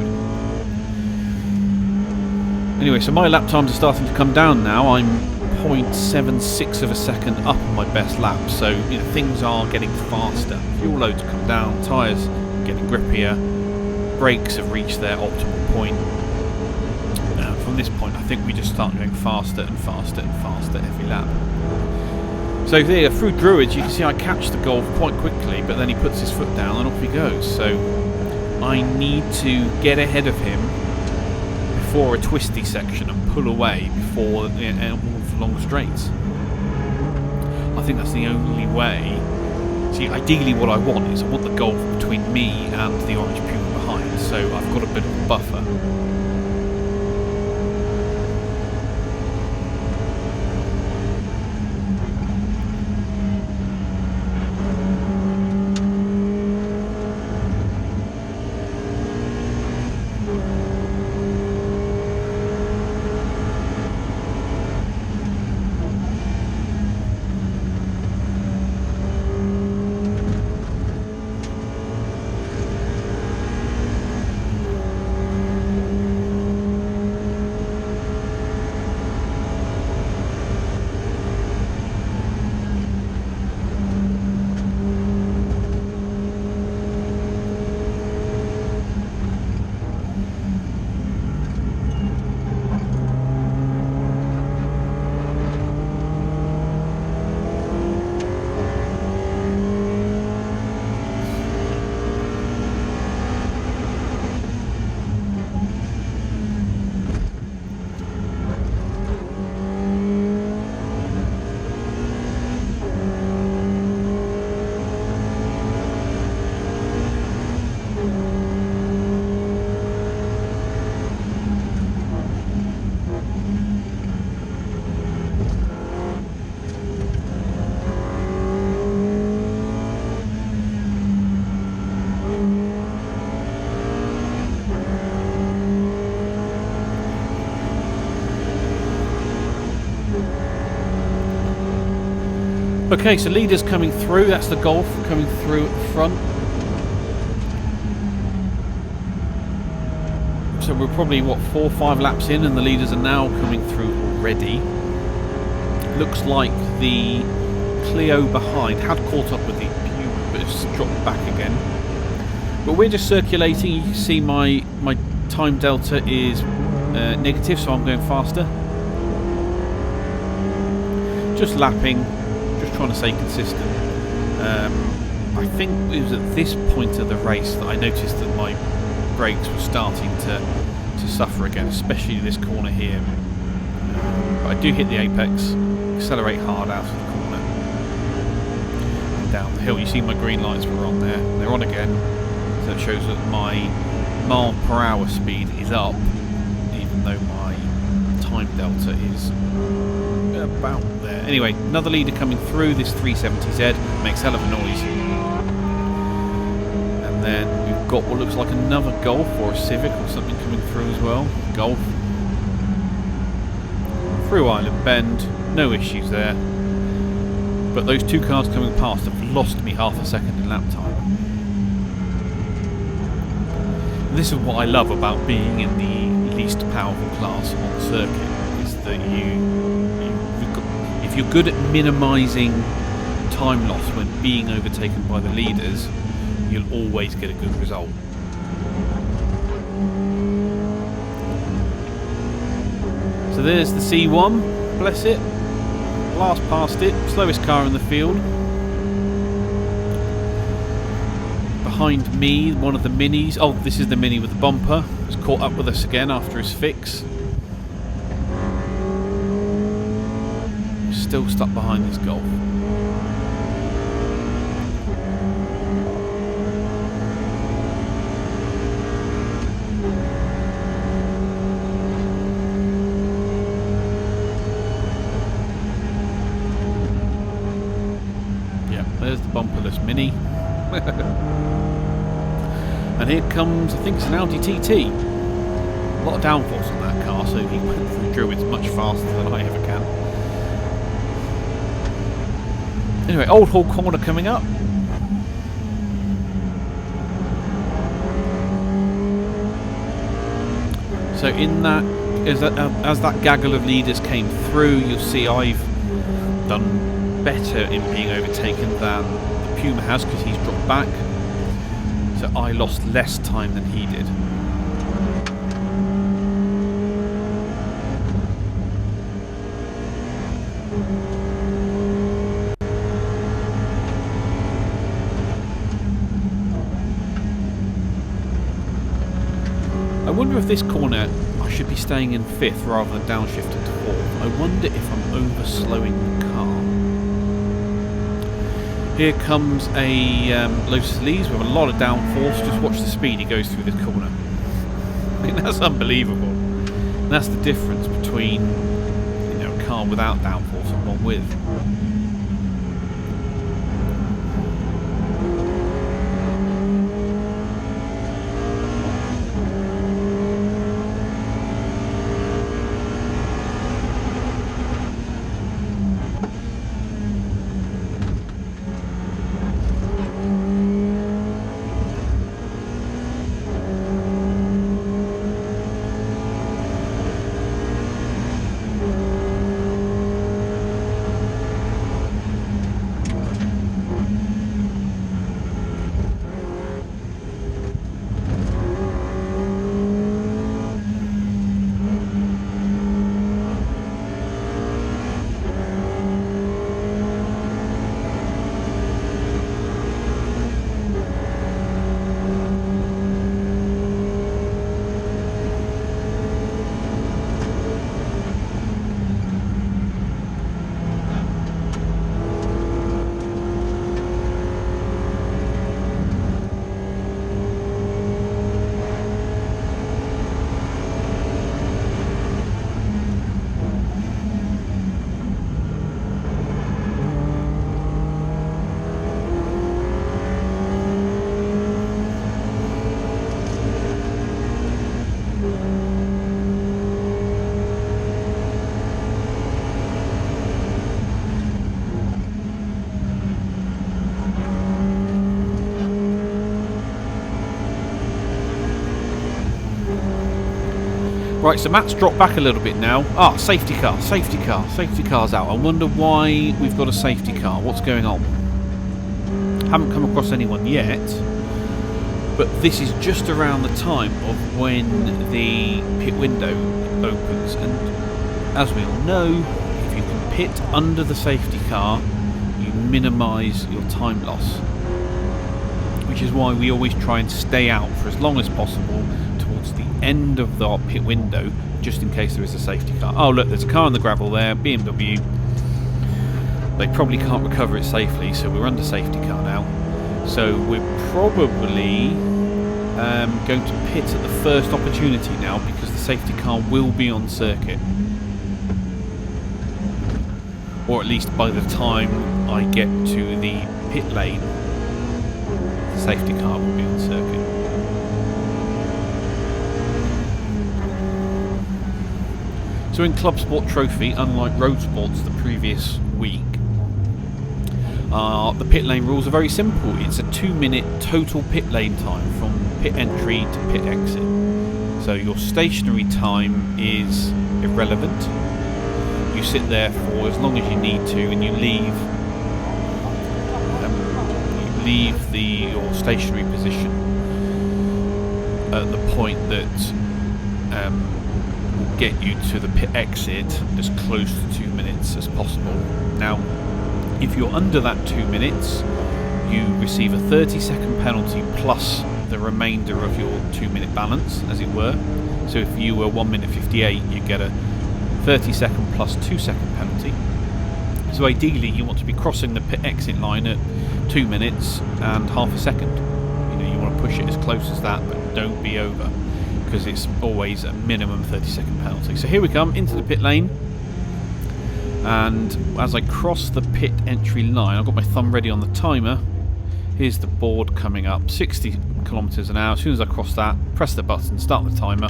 Anyway, so my lap times are starting to come down now. I'm 0.76 of a second up on my best lap, so things are getting faster. Fuel loads come down, tyres getting grippier, brakes have reached their optimal point. From this point, I think we just start going faster and faster and faster every lap. So there, through Druids, you can see I catch the Golf quite quickly, but then he puts his foot down and off he goes. So I need to get ahead of him before a twisty section and pull away before long straights. I think that's the only way. See, ideally what I want is I want the Golf between me and the orange Puma behind, so I've got a bit of a buffer. Okay, so leaders coming through, that's the Golf coming through at the front. So we're probably, what, 4 or 5 laps in, and the leaders are now coming through already. Looks like the Clio behind had caught up with the Puma, but it's dropped back again. But we're just circulating. You can see my time delta is negative, so I'm going faster. Just lapping, just trying to stay consistent. I think it was at this point of the race that I noticed that my brakes were starting to suffer again, especially this corner here. But I do hit the apex, accelerate hard out of the corner and down the hill. You see my green lights were on there, they're on again, so it shows that my mile/hour speed is up, even though my time delta is about there. Anyway, another leader coming through. This 370Z makes hell of a noise. And then we've got what looks like another Golf or a Civic or something coming through as well. Golf. Through Island Bend, no issues there. But those 2 cars coming past have lost me half a second in lap time. And this is what I love about being in the least powerful class on the circuit, is that if you're good at minimising time loss when being overtaken by the leaders, you'll always get a good result. So there's the C1, bless it, blast past it, slowest car in the field. Behind me, one of the minis, oh, this is the mini with the bumper, has caught up with us again after his fix. Still stuck behind this Golf. Yeah, there's the bumperless Mini. And here comes, I think it's an Audi TT. A lot of downforce on that car, so he went through Druids much faster than I ever can. Anyway, Old Hall corner coming up. So in that, as that gaggle of leaders came through, you'll see I've done better in being overtaken than the Puma has, because he's dropped back. So I lost less time than he did. I wonder if this corner I should be staying in 5th rather than downshifting to 4th. I wonder if I'm over slowing the car. Here comes a Lotus Elise with a lot of downforce. Just watch the speed he goes through this corner. I mean, that's unbelievable. And that's the difference between, you know, a car without downforce and one with. Right, so Matt's dropped back a little bit now. Ah, safety car, safety car, safety car's out. I wonder why we've got a safety car. What's going on? Haven't come across anyone yet, but this is just around the time of when the pit window opens, and as we all know, if you can pit under the safety car, you minimise your time loss, which is why we always try and stay out for as long as possible towards the end of the pit window, just in case there is a safety car. Oh look, there's a car on the gravel there, BMW. They probably can't recover it safely, so we're under safety car now. So we're probably going to pit at the first opportunity now, because the safety car will be on circuit. Or at least by the time I get to the pit lane, the safety car will be on circuit. So in Clubsport Trophy, unlike Road Sports the previous week, the pit lane rules are very simple. It's a 2-minute total pit lane time from pit entry to pit exit. So your stationary time is irrelevant. You sit there for as long as you need to, and you leave your stationary position at the point that will get you to the pit exit as close to 2 minutes as possible. Now, if you're under that 2 minutes, you receive a 30-second penalty plus the remainder of your 2-minute balance, as it were. So if you were 1 minute 58, you get a 30-second plus 2-second penalty. So ideally, you want to be crossing the pit exit line at 2 minutes and half a second. You know, you want to push it as close as that, but don't be over, because it's always a minimum 30-second penalty. So here we come into the pit lane, and as I cross the pit entry line, I've got my thumb ready on the timer. Here's the board coming up, 60 kilometers an hour. As soon as I cross that, press the button, start the timer,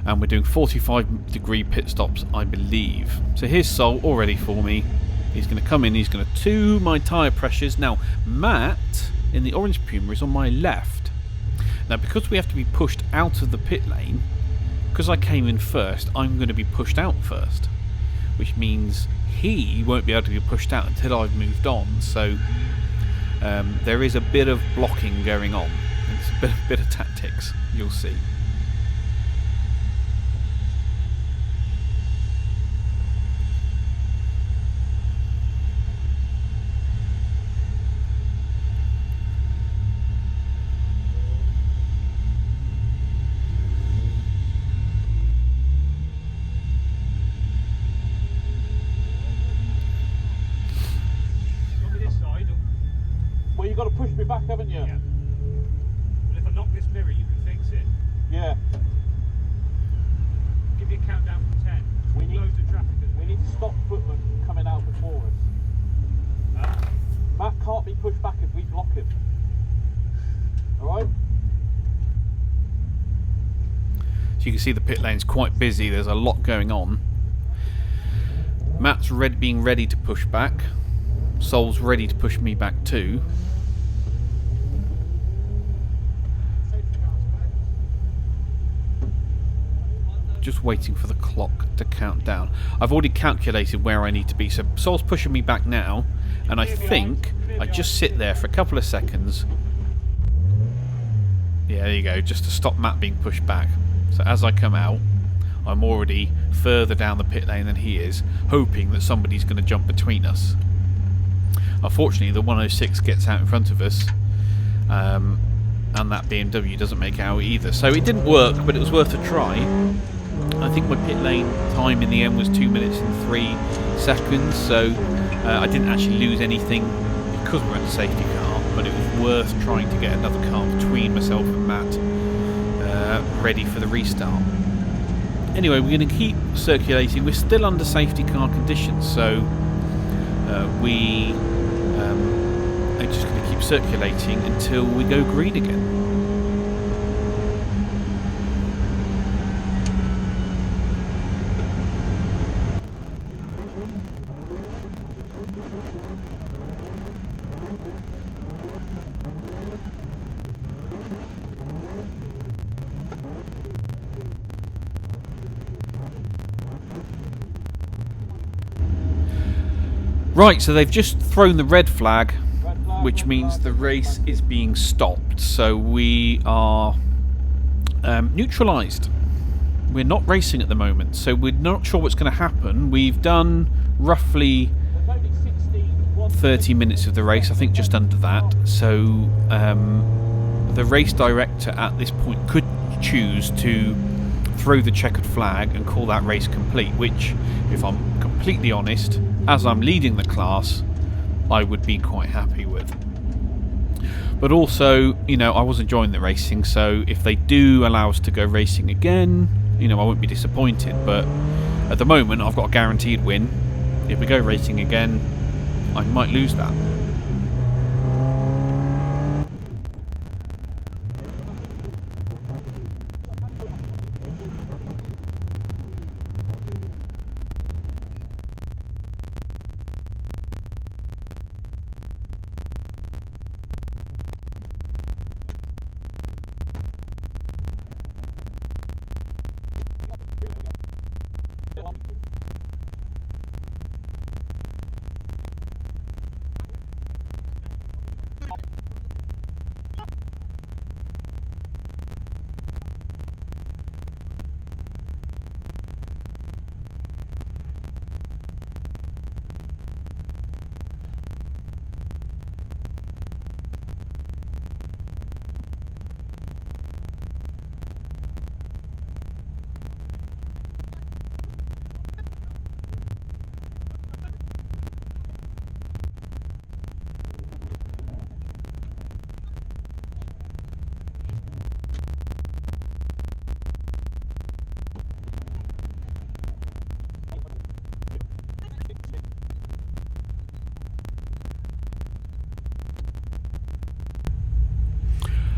and we're doing 45-degree pit stops, I believe. So here's Sol all ready for me. He's going to come in, he's going to tune my tyre pressures. Now, Matt in the orange Puma is on my left. Now, because we have to be pushed out of the pit lane, because I came in first, I'm going to be pushed out first, which means he won't be able to be pushed out until I've moved on. So there is a bit of blocking going on. It's a bit of tactics, you'll see. Well, you've got to push me back, haven't you? Yeah. But if I knock this mirror, you can fix it. Yeah. Give you a countdown from 10. We need loads of traffic. We need to stop footmen coming out before us. Matt can't be pushed back if we block him. Alright? So you can see the pit lane's quite busy. There's a lot going on. Matt's being ready to push back. Sol's ready to push me back too. Just waiting for the clock to count down. I've already calculated where I need to be. So Sol's pushing me back now, and I think I just sit there for a couple of seconds. Yeah, there you go, just to stop Matt being pushed back. So as I come out, I'm already further down the pit lane than he is, hoping that somebody's going to jump between us. Unfortunately, the 106 gets out in front of us, and that BMW doesn't make out either. So it didn't work, but it was worth a try. I think my pit lane time in the end was 2 minutes and 3 seconds, so I didn't actually lose anything because we're in a safety car, but it was worth trying to get another car between myself and Matt, ready for the restart. Anyway, we're going to keep circulating. We're still under safety car conditions, so we are just going to keep circulating until we go green again. Right, so they've just thrown the red flag, Red flag, which red means flag, the red race flag. is being stopped. So we are neutralised. We're not racing at the moment, so we're not sure what's going to happen. We've done roughly There's only 16, 30 minutes of the race, I think just under that. So the race director at this point could choose to throw the checkered flag and call that race complete, which, if I'm completely honest, as I'm leading the class, I would be quite happy with. But also, you know, I was enjoying the racing, so if they do allow us to go racing again, you know, I won't be disappointed. But at the moment, I've got a guaranteed win. If we go racing again, I might lose that.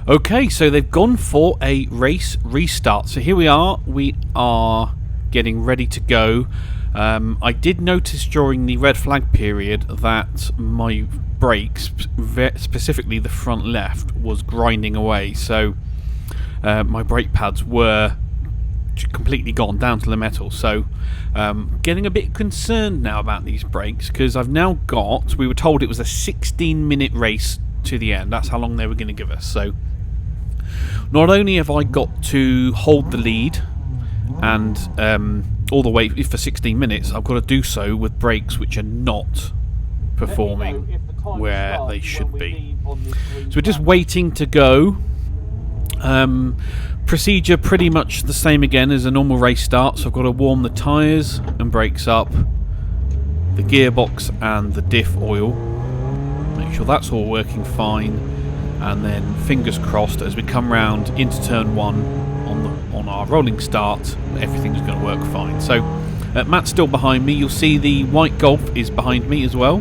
Okay, so they've gone for a race restart. So here we are getting ready to go. I did notice during the red flag period that my brakes, specifically the front left, was grinding away. So my brake pads were completely gone down to the metal. So getting a bit concerned now about these brakes, because I've now got, we were told it was a 16-minute race to the end. That's how long they were going to give us. So not only have I got to hold the lead and all the way for 16 minutes, I've got to do so with brakes which are not performing where they should be. So we're just waiting to go. Procedure pretty much the same again as a normal race start. So I've got to warm the tyres and brakes up, the gearbox and the diff oil, make sure that's all working fine. And then fingers crossed as we come round into turn 1 on our rolling start, everything's going to work fine. So Matt's still behind me. You'll see the white Golf is behind me as well.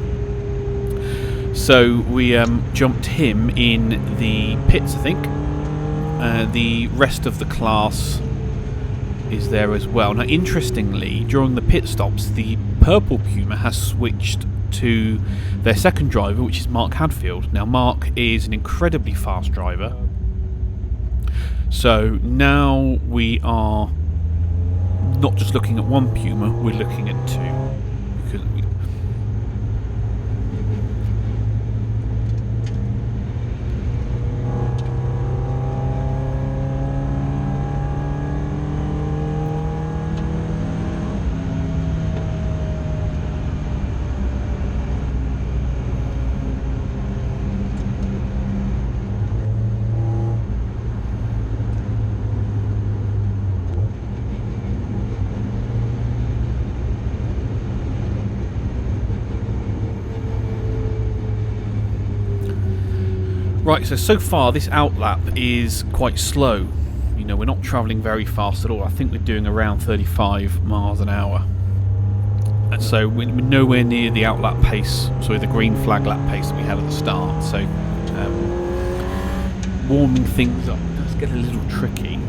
So we jumped him in the pits, I think. The rest of the class is there as well. Now, interestingly, during the pit stops, the purple Puma has switched to their second driver, which is Mark Hadfield. Now, Mark is an incredibly fast driver. So now we are not just looking at one Puma, we're looking at two. Because right, so far this outlap is quite slow. You know, we're not travelling very fast at all. I think we're doing around 35 miles an hour. And so we're nowhere near the outlap pace, sorry, the green flag lap pace that we had at the start. So warming things up does get a little tricky.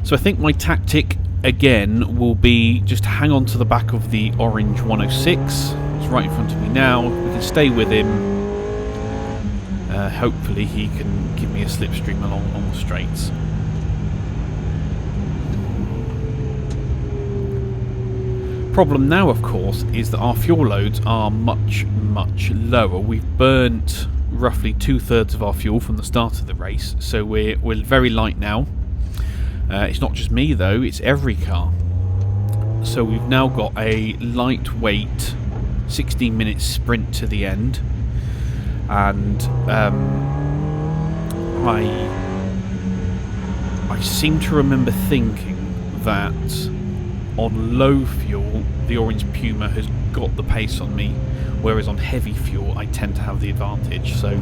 So I think my tactic again will be just hang on to the back of the orange 106. It's right in front of me now. We can stay with him hopefully he can give me a slipstream along the straights. Problem now, of course, is that our fuel loads are much lower. We've burnt roughly 2/3 of our fuel from the start of the race, so we're very light now. It's not just me though, it's every car. So we've now got a lightweight 16-minute sprint to the end, and I seem to remember thinking that on low fuel the Orange Puma has got the pace on me, whereas on heavy fuel I tend to have the advantage. So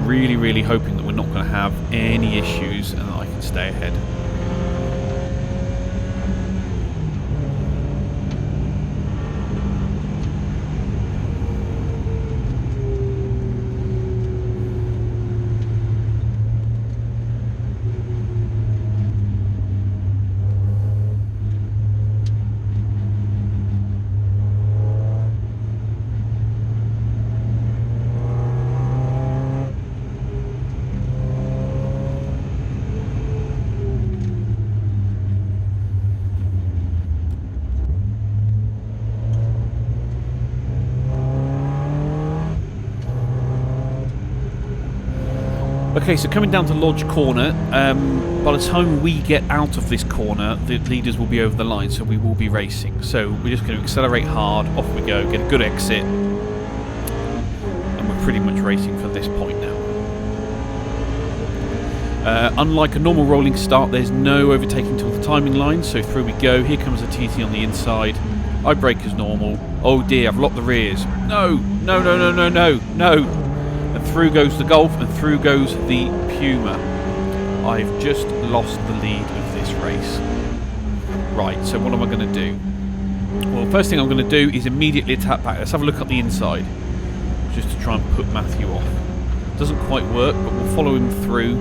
really hoping that we're not going to have any issues and that I can stay ahead. Okay, so coming down to Lodge Corner, by the time we get out of this corner, the leaders will be over the line, so we will be racing. So we're just going to accelerate hard, off we go, get a good exit, and we're pretty much racing from this point now. Unlike a normal rolling start, there's no overtaking till the timing line, so through we go. Here comes a TT on the inside. I brake as normal. Oh dear, I've locked the rears. No. And through goes the Golf, and through goes the Puma. I've just lost the lead of this race. Right, so what am I going to do? Well, first thing I'm going to do is immediately attack back. Let's have a look at the inside, just to try and put Matthew off. Doesn't quite work, but we'll follow him through.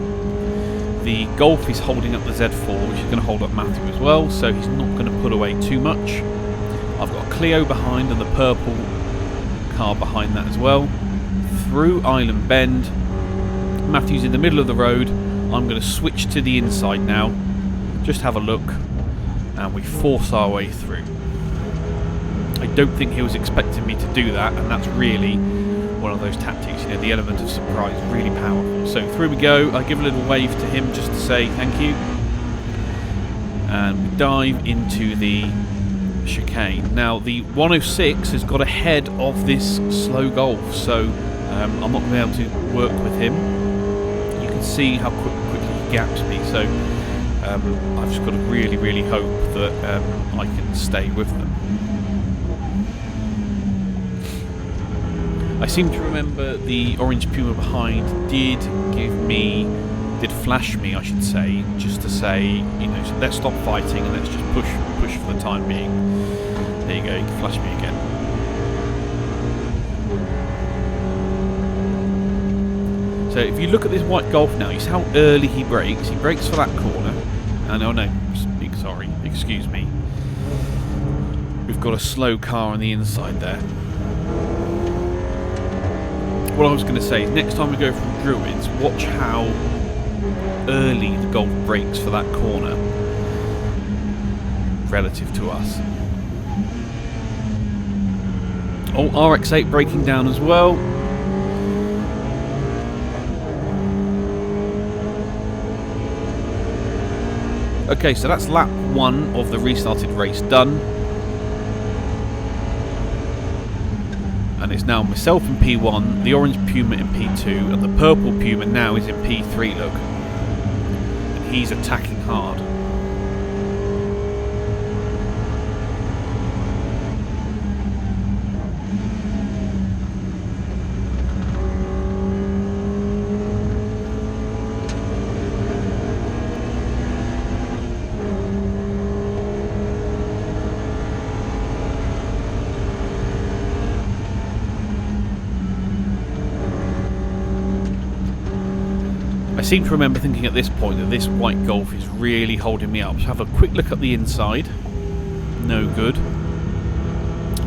The Golf is holding up the Z4, which is going to hold up Matthew as well, so he's not going to put away too much. I've got a Clio behind and the purple car behind that as well. Through Island Bend, Matthew's in the middle of the road. I'm going to switch to the inside now, just have a look, and we force our way through. I don't think he was expecting me to do that, and that's really one of those tactics, you know, the element of surprise, really powerful. So through we go. I give a little wave to him just to say thank you, and we dive into the chicane. Now the 106 has got ahead of this slow Golf, so I'm not going to be able to work with him. You can see how quickly he gaps me, so I've just got to really hope that I can stay with them. I seem to remember the Orange Puma behind did flash me, I should say, just to say, you know, so let's stop fighting and let's just push for the time being. There you go, you can flash me again. So if you look at this white Golf now, you see how early he brakes. He brakes for that corner. And oh no, sorry, excuse me. We've got a slow car on the inside there. What I was going to say is next time we go from Druids, watch how early the Golf brakes for that corner relative to us. Oh, RX-8 braking down as well. Okay, so that's lap 1 of the restarted race done. And it's now myself in P1, the Orange Puma in P2, and the Purple Puma now is in P3, look. And he's attacking hard. I seem to remember thinking at this point that this white Golf is really holding me up. So have a quick look at the inside. No good.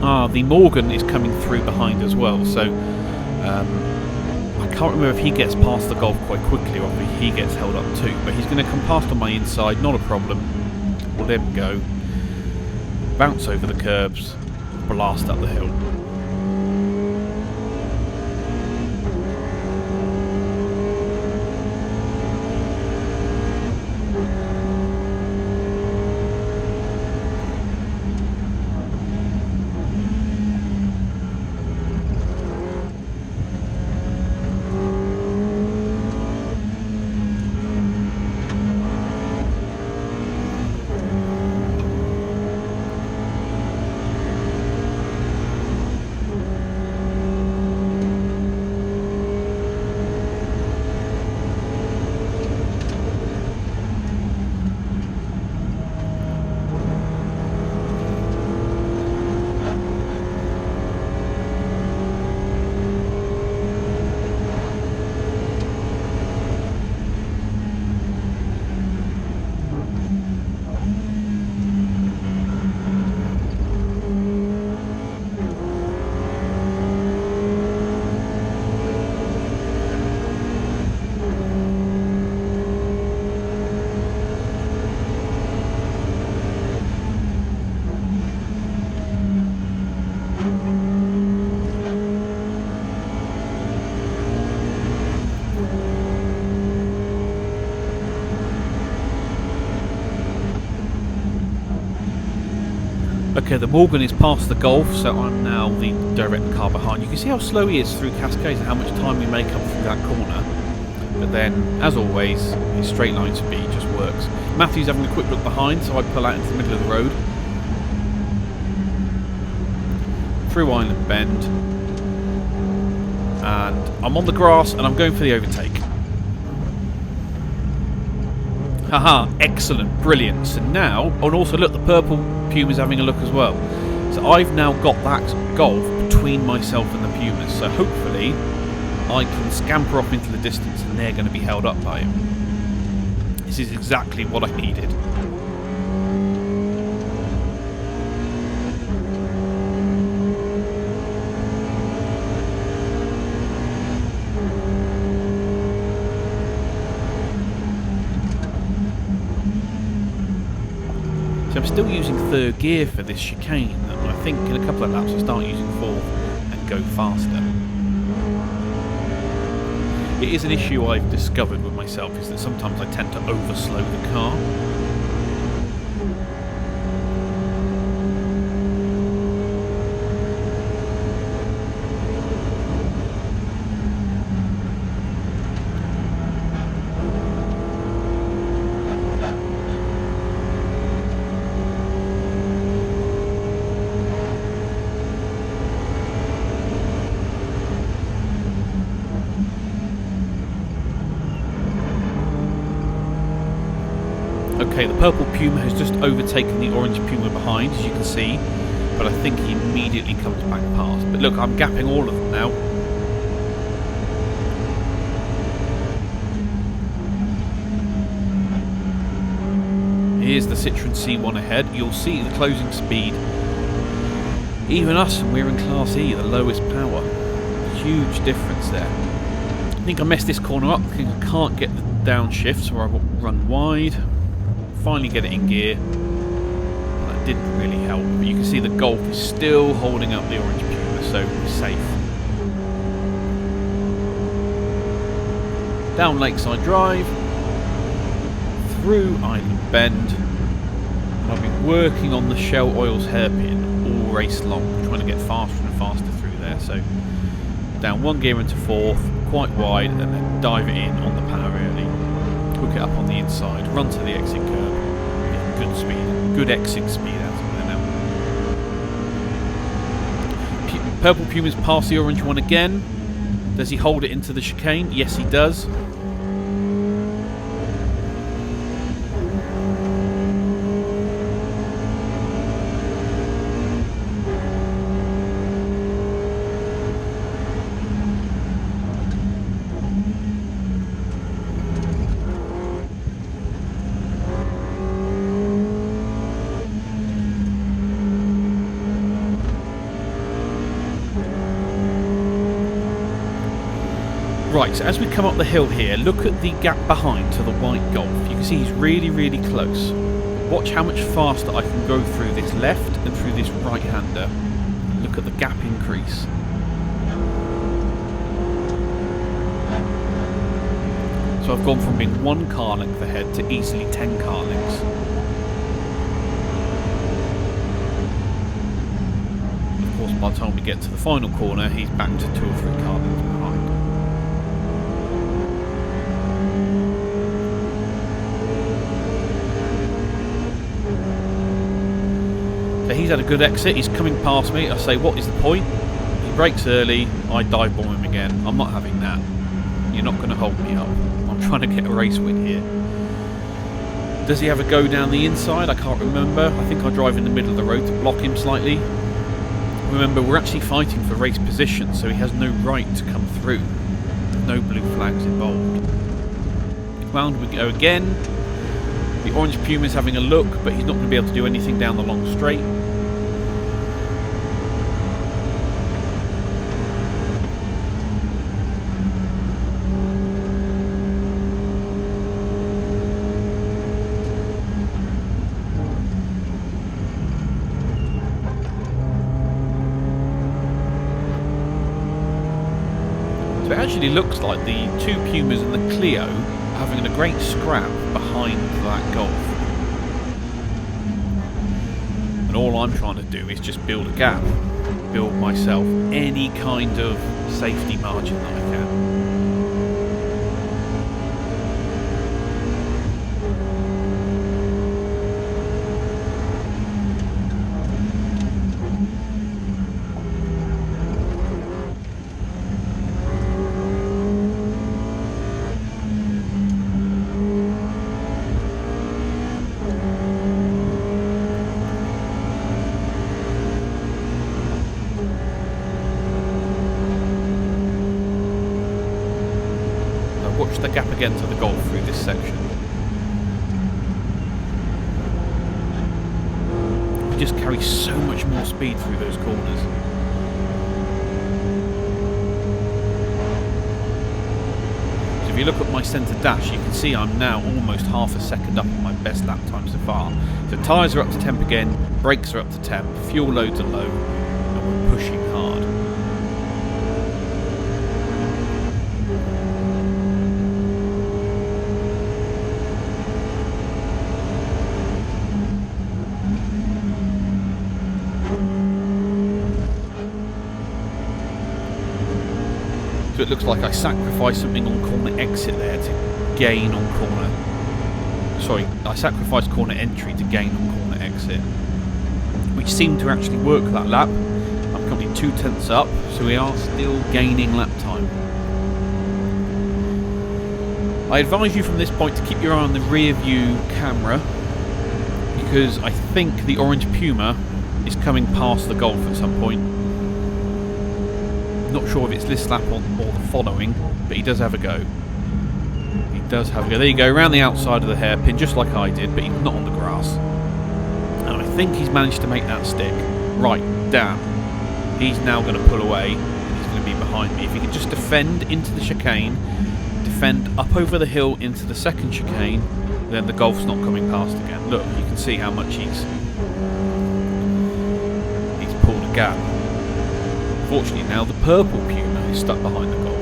Ah, the Morgan is coming through behind as well. So can't remember if he gets past the Golf quite quickly or if he gets held up too, but he's going to come past on my inside, not a problem. We'll let him go. Bounce over the curbs, blast up the hill. Okay, the Morgan is past the Golf, so I'm now the direct car behind. You can see how slow he is through Cascades and how much time we make up through that corner. But then, as always, his straight line speed just works. Matthew's having a quick look behind, so I pull out into the middle of the road. Through Island Bend. And I'm on the grass and I'm going for the overtake. Haha, excellent, brilliant. So now, and also look, the purple Puma's having a look as well. So I've now got that Golf between myself and the Pumas. So hopefully I can scamper off into the distance and they're going to be held up by him. This is exactly what I needed. So I'm still using third gear for this chicane, and I think in a couple of laps I'll start using fourth and go faster. It is an issue I've discovered with myself, is that sometimes I tend to overslow the car. Okay, the purple Puma has just overtaken the orange Puma behind, as you can see, but I think he immediately comes back past. But look, I'm gapping all of them now. Here's the Citroen C1 ahead. You'll see the closing speed. Even us, and we're in Class E, the lowest power. Huge difference there. I think I messed this corner up. I think I can't get the downshift, so I run wide. Finally get it in gear. That didn't really help, but you can see the Golf is still holding up the orange Puma, so we're safe. Down Lakeside Drive, through Island Bend, and I've been working on the Shell Oils hairpin all race long, trying to get faster and faster through there. So down one gear into fourth, quite wide, and then dive it in on the power early. Hook it up on the inside, run to the exit curb, get good speed, good exit speed out of there now. Purple Puma's past the orange one again. Does he hold it into the chicane? Yes, he does. Right, so as we come up the hill here, look at the gap behind to the white Golf. You can see he's really, really close. Watch how much faster I can go through this left and through this right-hander. Look at the gap increase. So I've gone from being 1 car length ahead to easily 10 car lengths. Of course, by the time we get to the final corner, he's back to 2 or 3 car lengths behind. So he's had a good exit, he's coming past me. I say, what is the point? He brakes early, I dive bomb him again. I'm not having that. You're not going to hold me up. I'm trying to get a race win here. Does he have a go down the inside? I can't remember. I think I drive in the middle of the road to block him slightly. Remember, we're actually fighting for race position, so he has no right to come through. No blue flags involved. Round we go again. The orange Puma's having a look, but he's not going to be able to do anything down the long straight. So it actually looks like the 2 Pumas and the Clio are having a great scrap behind that Golf. And all I'm trying to do is just build a gap. Build myself any kind of safety margin that I can. Watch the gap again to the Golf through this section. We just carry so much more speed through those corners. So if you look at my centre dash, you can see I'm now almost half a second up on my best lap time so far. So tyres are up to temp again, brakes are up to temp, fuel loads are low, and we're pushing hard. So it looks like I sacrificed something on corner exit there to gain on corner... Sorry, I sacrificed corner entry to gain on corner exit. Which seemed to actually work that lap. I'm currently 2 tenths up, so we are still gaining lap time. I advise you from this point to keep your eye on the rear view camera, because I think the orange Puma is coming past the Golf at some point. Not sure if it's this lap or the following, but he does have a go. He does have a go. There you go, around the outside of the hairpin, just like I did, but he's not on the grass. And I think he's managed to make that stick. Right, damn. He's now going to pull away, and he's going to be behind me. If he could just defend into the chicane, defend up over the hill into the second chicane, then the Golf's not coming past again. Look, you can see how much he's pulled a gap. Fortunately now the purple Puma is stuck behind the Golf.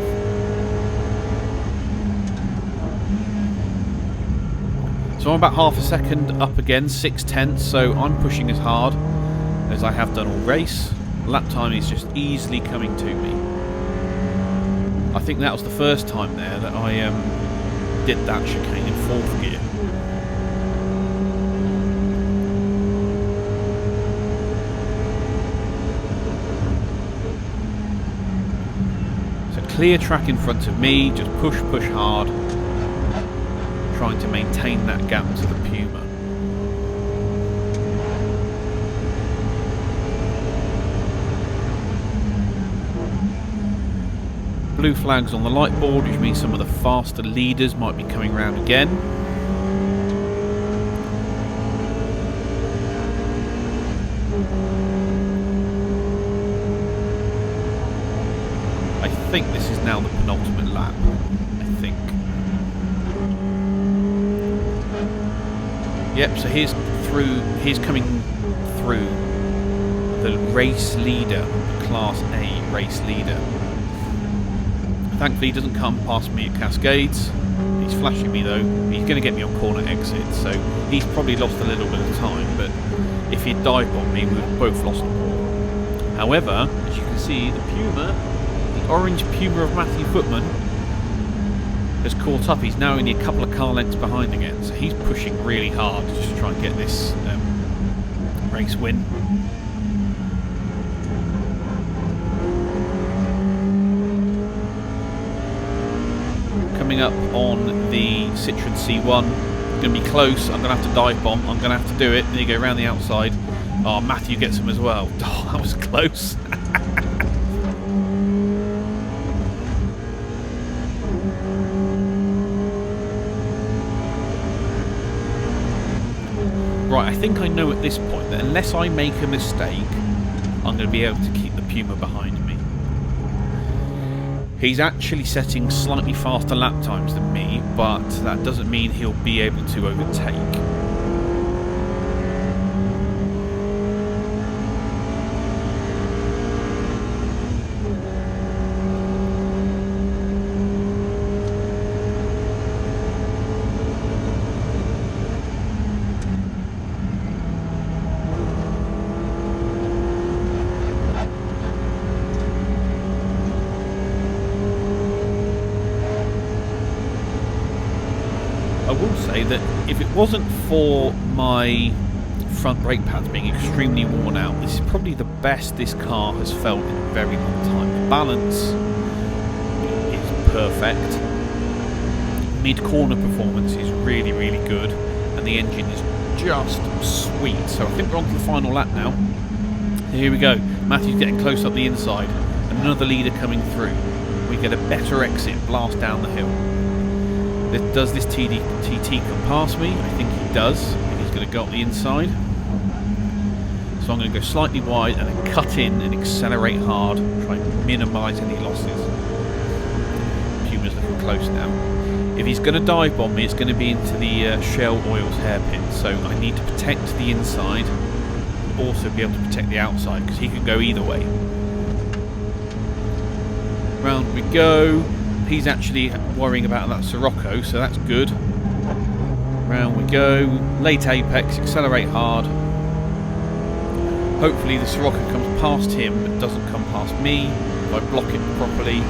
So I'm about half a second up again, 6 tenths, so I'm pushing as hard as I have done all race. Lap time is just easily coming to me. I think that was the first time there that I did that chicane in 4th gear. Clear track in front of me, just push hard, trying to maintain that gap to the Puma. Blue flags on the light board, which means some of the faster leaders might be coming round again. I think this is now the penultimate lap, I think. Yep, so here's coming through the race leader, Class A race leader. Thankfully he doesn't come past me at Cascades. He's flashing me though. He's going to get me on corner exit, so he's probably lost a little bit of time, but if he'd dive bombed me, we've both lost the ball. However, as you can see, the Puma, the orange Puma of Matthew Footman, has caught up. He's now only a couple of car lengths behind again, so he's pushing really hard to just try and get this race win. Coming up on the Citroen C1, going to be close. I'm going to have to dive bomb. I'm going to have to do it. There you go, around the outside. Oh, Matthew gets him as well. Oh, that was close. Right, I think I know at this point that unless I make a mistake, I'm going to be able to keep the Puma behind me. He's actually setting slightly faster lap times than me, but that doesn't mean he'll be able to overtake. I will say that if it wasn't for my front brake pads being extremely worn out, this is probably the best this car has felt in a very long time. The balance is perfect. Mid-corner performance is really, really good, and the engine is just sweet. So I think we're on to the final lap now. Here we go. Matthew's getting close up the inside. Another leader coming through. We get a better exit, blast down the hill. Does this TT come past me? I think he does. I think he's going to go up the inside. So I'm going to go slightly wide and then cut in and accelerate hard, try and minimise any losses. Puma's looking close now. If he's going to dive bomb me, it's going to be into the Shell Oils hairpin. So I need to protect the inside, but also be able to protect the outside, because he can go either way. Round we go. He's actually worrying about that Sirocco, so that's good. Round we go. Late apex, accelerate hard. Hopefully the Sirocco comes past him but doesn't come past me. If I block it properly,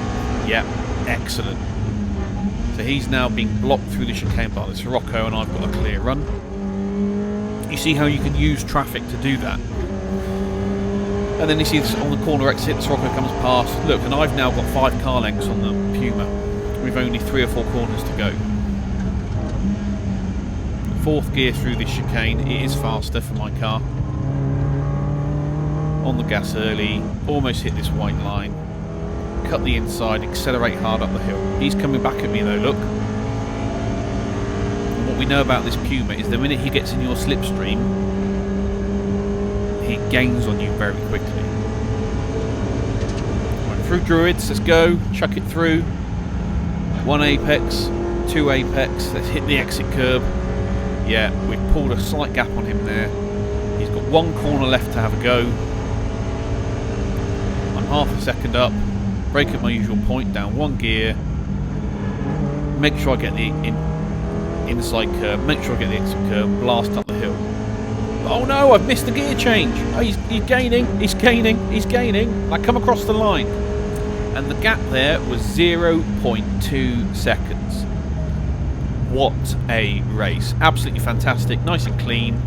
yeah, excellent. So he's now being blocked through the chicane by the Sirocco, and I've got a clear run. You see how you can use traffic to do that. And then you see this on the corner exit, the Sirocco comes past. Look, and I've now got 5 car lengths on the Puma. We've only 3 or 4 corners to go. 4th gear through this chicane. It is faster for my car. On the gas early. Almost hit this white line. Cut the inside, accelerate hard up the hill. He's coming back at me though, look. And what we know about this Puma is the minute he gets in your slipstream, he gains on you very quickly. Right, through Druids, let's go. Chuck it through. 1 apex, 2 apex. Let's hit the exit curb. Yeah, we've pulled a slight gap on him there. He's got 1 corner left to have a go. I'm half a second up. Brake at my usual point, down 1 gear. Make sure I get the inside curb. Make sure I get the exit curb. Blast up the hill. Oh no, I've missed the gear change. Oh, he's gaining, he's gaining, he's gaining. I come across the line. And the gap there was 0.2 seconds. What a race. Absolutely fantastic, nice and clean.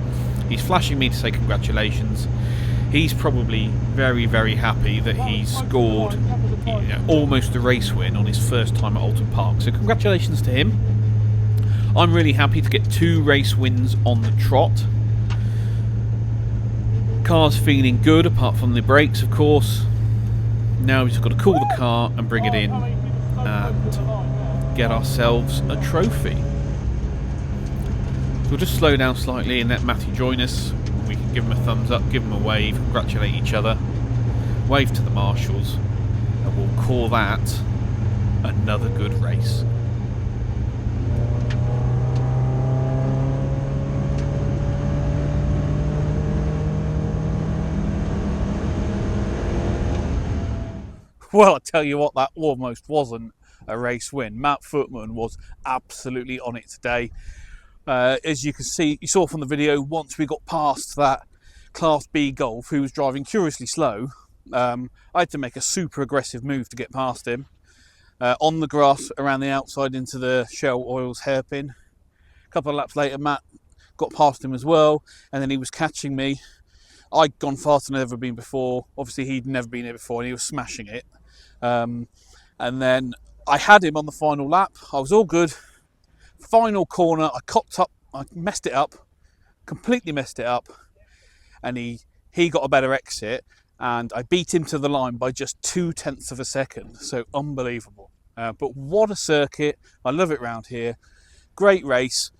He's flashing me to say congratulations. He's probably very, very happy that he scored almost a race win on his first time at Oulton Park. So congratulations to him. I'm really happy to get 2 race wins on the trot. Car's feeling good, apart from the brakes, of course. Now we've just got to cool the car and bring it in and get ourselves a trophy. So we'll just slow down slightly and let Matthew join us. We can give him a thumbs up, give him a wave, congratulate each other, wave to the marshals, and we'll call that another good race. Well, I tell you what, that almost wasn't a race win. Matt Footman was absolutely on it today. As you can see, you saw from the video, once we got past that Class B Golf, who was driving curiously slow, I had to make a super aggressive move to get past him. On the grass around the outside into the Shell Oils hairpin. A couple of laps later, Matt got past him as well, and then he was catching me. I'd gone faster than I'd ever been before. Obviously, he'd never been here before, and he was smashing it. And then I had him on the final lap. I was all good. Final corner, I cocked up. I messed it up, completely messed it up, and he got a better exit, and I beat him to the line by just 0.2 of a second. So unbelievable. But what a circuit! I love it round here. Great race.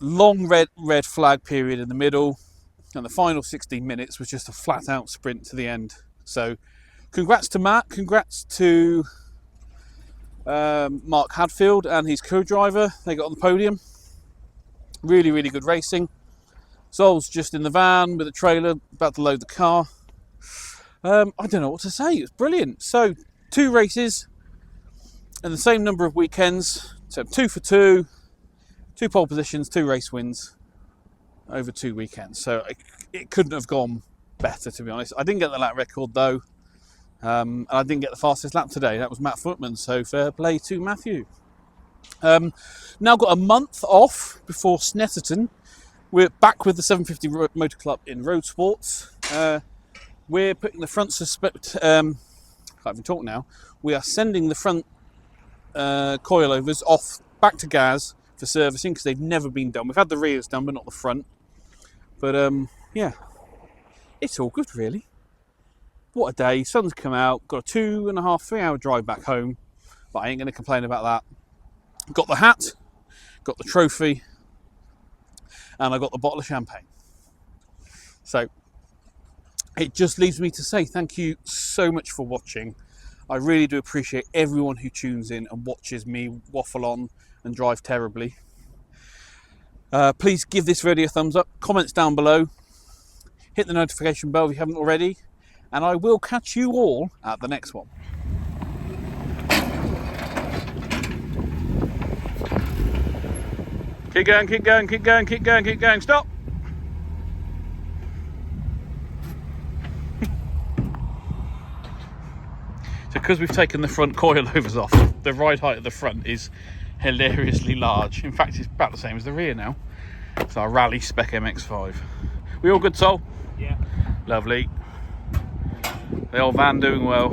Long red flag period in the middle. And the final 16 minutes was just a flat out sprint to the end. So congrats to Matt, congrats to Mark Hadfield and his co-driver. They got on the podium. Really, really good racing. Sol's just in the van with a trailer, about to load the car. I don't know what to say, it was brilliant. So 2 races and the same number of weekends. So 2 for 2, 2 pole positions, 2 race wins over 2 weekends. So it couldn't have gone better, to be honest. I didn't get the lap record though, and I didn't get the fastest lap today. That was Matt Footman, so fair play to Matthew. Now got a month off before Snetterton. We're back with the 750 Motor Club in road sports. We're putting the front can't even talk now. We are sending the front coilovers off back to Gaz for servicing because they've never been done. We've had the rears done, but not the front. But yeah, it's all good really. What a day! Sun's come out. Got a 2.5, 3 hour drive back home, but I ain't going to complain about that. Got the hat, got the trophy, and I got the bottle of champagne. So it just leaves me to say thank you so much for watching. I really do appreciate everyone who tunes in and watches me waffle on and drive terribly. Please give this video a thumbs up, comments down below, hit the notification bell if you haven't already, and I will catch you all at the next one. Keep going, keep going, keep going, keep going, keep going, stop! So because we've taken the front coilovers off, the ride height of the front is hilariously large. In fact, it's about the same as the rear now. It's our Rally Spec MX-5. We all good, Sol? Yeah. Lovely. The old van doing well.